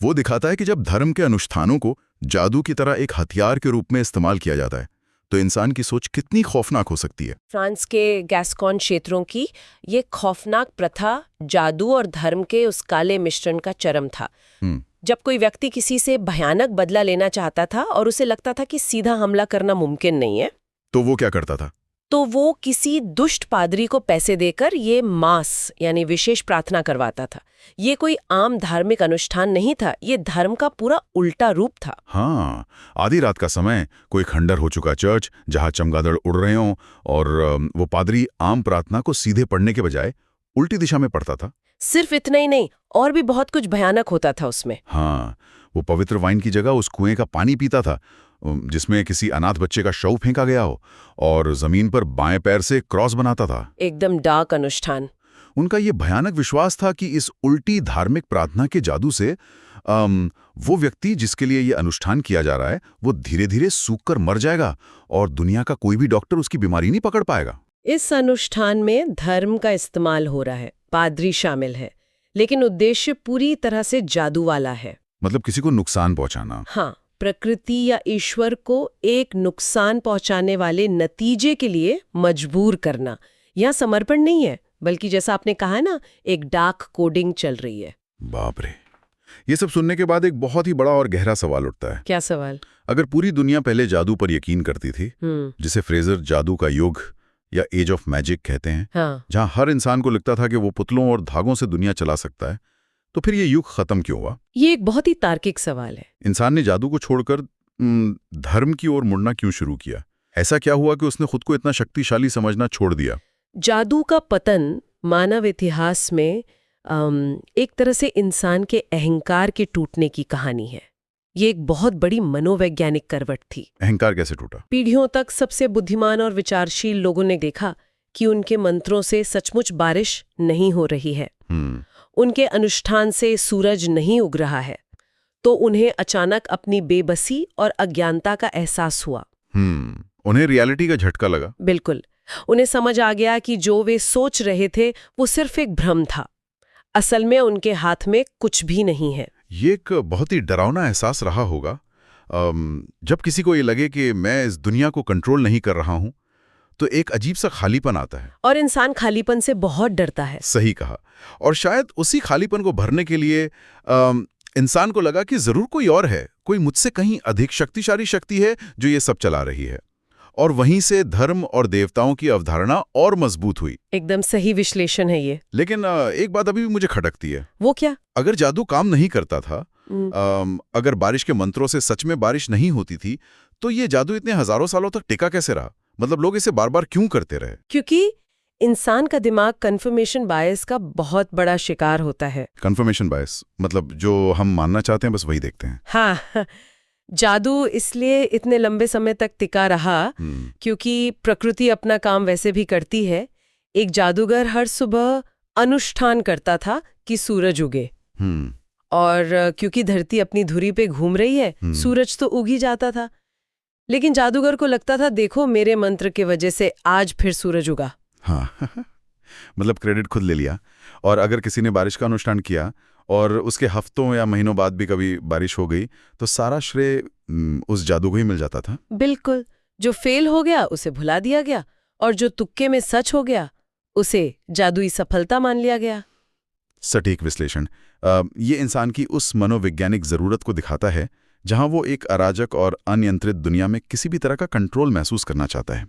वो दिखाता है कि जब धर्म के अनुष्ठानों को जादू की तरह एक हथियार के रूप में इस्तेमाल किया जाता है, तो इंसान की सोच कितनी खौफनाक हो सकती है। फ्रांस के गैस्कॉन क्षेत्रों की ये खौफनाक प्रथा जादू और धर्म के उस काले मिश्रण का चरम था। जब कोई व्यक्ति किसी से भयानक बदला लेना चाहता था और उसे लगता था कि सीधा हमला करना मुमकिन नहीं है, तो वो क्या करता था? तो वो किसी दुष्ट पादरी को पैसे देकर ये मास यानी विशेष प्रार्थना करवाता था। ये कोई आम धार्मिक अनुष्ठान नहीं था, ये धर्म का पूरा उल्टा रूप था। हाँ, आधी रात का समय, कोई खंडर हो चुका चर्च जहां चमगादड़ उड़ रहे हों, और वो पादरी आम प्रार्थना को सीधे पढ़ने के बजाय उल्टी दिशा में पढ़ता था। सिर्फ इतना ही नहीं, और भी बहुत कुछ भयानक होता था उसमें। हाँ, वो पवित्र वाइन की जगह उस कुएं का पानी पीता था जिसमें किसी अनाथ बच्चे का शव फेंका गया हो, और जमीन पर बाएं पैर से क्रॉस बनाता था। एकदम डार्क अनुष्ठान। उनका ये भयानक विश्वास था कि इस उल्टी धार्मिक प्रार्थना के जादू से वो व्यक्ति जिसके लिए ये अनुष्ठान किया जा रहा है, वो धीरे धीरे सूख कर मर जाएगा और दुनिया का कोई भी डॉक्टर उसकी बीमारी नहीं पकड़ पाएगा। इस अनुष्ठान में धर्म का इस्तेमाल हो रहा है, पादरी शामिल है, लेकिन उद्देश्य पूरी तरह से जादू वाला है। मतलब किसी को नुकसान पहुंचाना। हाँ, प्रकृति या ईश्वर को एक नुकसान पहुंचाने वाले नतीजे के लिए मजबूर करना। यह समर्पण नहीं है, बल्कि जैसा आपने कहा ना, एक डार्क कोडिंग चल रही है। बाप रे, ये सब सुनने के बाद एक बहुत ही बड़ा और गहरा सवाल उठता है। क्या सवाल? अगर पूरी दुनिया पहले जादू पर यकीन करती थी, जिसे फ्रेजर जादू का युग या एज ऑफ मैजिक कहते हैं, हाँ। जहां हर इंसान को लगता था कि वो पुतलों और धागों से दुनिया चला सकता है, तो फिर ये युग खत्म क्यों हुआ? ये एक बहुत ही तार्किक सवाल है। इंसान ने जादू को छोड़कर धर्म की ओर मुड़ना क्यों शुरू किया? ऐसा क्या हुआ कि उसने खुद को इतना शक्तिशाली समझना छोड़ दिया? जादू का पतन मानव इतिहास में एक तरह से इंसान के अहंकार के टूटने की कहानी है। ये एक बहुत बड़ी मनोवैज्ञानिक करवट थी। अहंकार कैसे टूटा? पीढ़ियों तक सबसे बुद्धिमान और विचारशील लोगों ने देखा कि उनके मंत्रों से सचमुच बारिश नहीं हो रही है, उनके अनुष्ठान से सूरज नहीं उग रहा है, तो उन्हें अचानक अपनी बेबसी और अज्ञानता का एहसास हुआ। उन्हें रियलिटी का झटका लगा। बिल्कुल। उन्हें समझ आ गया कि जो वे सोच रहे थे वो सिर्फ एक भ्रम था। असल में उनके हाथ में कुछ भी नहीं है। ये एक बहुत ही डरावना एहसास रहा होगा। जब किसी को ये लगे कि मैं इस दुनिया को कंट्रोल नहीं कर रहा हूं, तो एक अजीब सा खालीपन आता है। और इंसान खालीपन से बहुत डरता है। सही कहा। और शायद उसी खालीपन को भरने के लिए इंसान को लगा कि जरूर कोई और है, कोई मुझसे कहीं अधिक शक्तिशाली शक्ति है जो ये सब चला रही है। और वहीं से धर्म और देवताओं की अवधारणा और मजबूत हुई। एकदम सही विश्लेषण है ये। लेकिन एक बात अभी भी मुझे खटकती है। वो क्या? अगर जादू काम नहीं करता था, अगर बारिश के मंत्रों से सच में बारिश नहीं होती थी, तो ये जादू इतने हजारों सालों तक टिका कैसे रहा? मतलब लोग इसे बार बार क्यों करते रहे? क्योंकि इंसान का दिमाग कन्फर्मेशन बायस का बहुत बड़ा शिकार होता है। कन्फर्मेशन बायस मतलब जो हम मानना चाहते हैं बस वही देखते हैं। हाँ, जादू इसलिए इतने लंबे समय तक टिका रहा क्योंकि प्रकृति अपना काम वैसे भी करती है। एक जादूगर हर सुबह अनुष्ठान करता था कि सूरज उगे, और क्योंकि धरती अपनी धुरी पे घूम रही है, सूरज तो उग ही जाता था। लेकिन जादूगर को लगता था, देखो मेरे मंत्र के वजह से आज फिर सूरज उगा। हाँ मतलब क्रेडिट खुद ले लिया। और अगर किसी ने बारिश का अनुष्ठान किया और उसके हफ्तों या महीनों बाद भी कभी बारिश हो गई तो सारा श्रेय उस जादू को ही मिल जाता था। बिल्कुल, जो फेल हो गया उसे भुला दिया गया और जो तुक्के में सच हो गया उसे जादुई सफलता मान लिया गया। सटीक विश्लेषण। ये इंसान की उस मनोवैज्ञानिक जरूरत को दिखाता है जहां वो एक अराजक और अनियंत्रित दुनिया में किसी भी तरह का कंट्रोल महसूस करना चाहता है।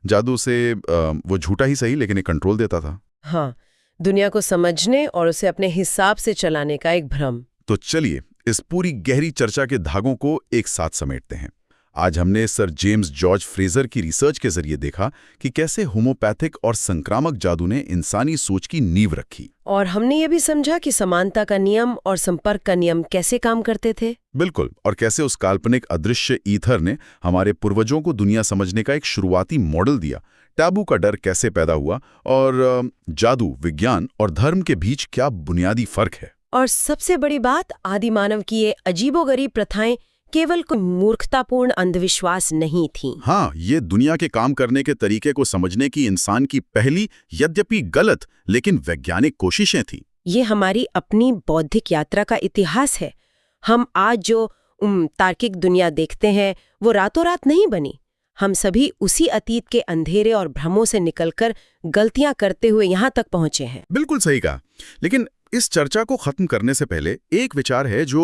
जादू से वो झूठा ही सही लेकिन एक कंट्रोल देता था। हाँ, दुनिया को समझने और उसे अपने हिसाब से चलाने का एक भ्रम। तो चलिए इस पूरी गहरी चर्चा के धागों को एक साथ समेटते हैं। आज हमने सर जेम्स जॉर्ज फ्रेजर की रिसर्च के जरिए देखा कि कैसे होम्योपैथिक और संक्रामक जादू ने इंसानी सोच की नींव रखी। और हमने ये भी समझा कि समानता का नियम और संपर्क का नियम कैसे काम करते थे। बिल्कुल, और कैसे उस काल्पनिक अदृश्य ईथर ने हमारे पूर्वजों को दुनिया समझने का एक शुरुआती मॉडल दिया। टैबू का डर कैसे पैदा हुआ और जादू, विज्ञान और धर्म के बीच क्या बुनियादी फर्क है। और सबसे बड़ी बात, आदि मानव की ये अजीबोगरीब प्रथाएं केवल कोई मूर्खतापूर्ण अंधविश्वास नहीं थीं। हाँ, ये दुनिया के काम करने के तरीके को समझने की इंसान की पहली, यद्यपि गलत लेकिन वैज्ञानिक कोशिशें थीं। ये हमारी अपनी बौद्धिक यात्रा का इतिहास है। हम आज जो तार्किक दुनिया देखते हैं वो रातों रात नहीं बनी। हम सभी उसी अतीत के अंधेरे और भ्रमों से निकलकर गलतियां करते हुए यहाँ तक पहुंचे हैं। बिल्कुल सही कहा। लेकिन इस चर्चा को खत्म करने से पहले एक विचार है जो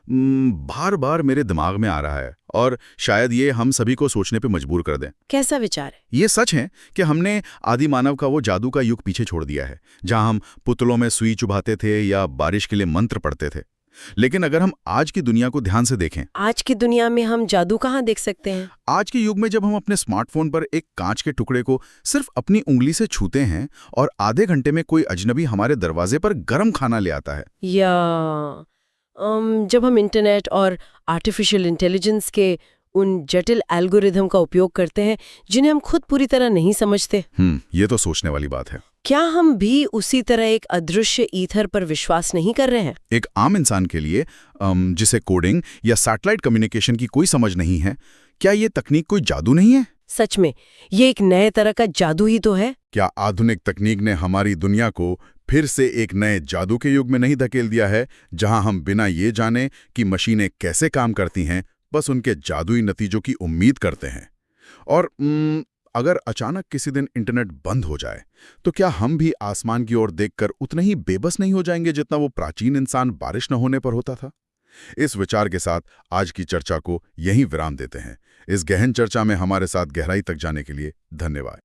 बार बार मेरे दिमाग में आ रहा है और शायद ये हम सभी को सोचने पे मजबूर कर दें। कैसा विचार है? ये सच है कि हमने आदि मानव का वो जादू का युग पीछे छोड़ दिया है जहां हम पुतलों में सुई चुभाते थे या बारिश के लिए मंत्र पढ़ते थे। लेकिन अगर हम आज की दुनिया को ध्यान से देखें, आज की दुनिया में हम जादू कहाँ देख सकते हैं? आज के युग में जब हम अपने स्मार्टफोन पर एक कांच के टुकड़े को सिर्फ अपनी उंगली से छूते हैं और आधे घंटे में कोई अजनबी हमारे दरवाजे पर गर्म खाना ले आता है, या जब हम इंटरनेट और आर्टिफिशियल इंटेलिजेंस के उन जटिल एल्गोरिथम का उपयोग करते हैं जिन्हें हम खुद पूरी तरह नहीं समझते। ये तो सोचने वाली बात है। क्या हम भी उसी तरह एक अदृश्य ईथर पर विश्वास नहीं कर रहे हैं? एक आम इंसान के लिए जिसे कोडिंग या सैटेलाइट कम्युनिकेशन की कोई समझ नहीं है, क्या ये तकनीक कोई जादू नहीं है? सच में ये एक नए तरह का जादू ही तो है। क्या आधुनिक तकनीक ने हमारी दुनिया को फिर से एक नए जादू के युग में नहीं धकेल दिया है जहां हम बिना ये जाने कि मशीनें कैसे काम करती हैं बस उनके जादुई नतीजों की उम्मीद करते हैं? और अगर अचानक किसी दिन इंटरनेट बंद हो जाए तो क्या हम भी आसमान की ओर देखकर उतने ही बेबस नहीं हो जाएंगे जितना वो प्राचीन इंसान बारिश न होने पर होता था? इस विचार के साथ आज की चर्चा को यहीं विराम देते हैं। इस गहन चर्चा में हमारे साथ गहराई तक जाने के लिए धन्यवाद।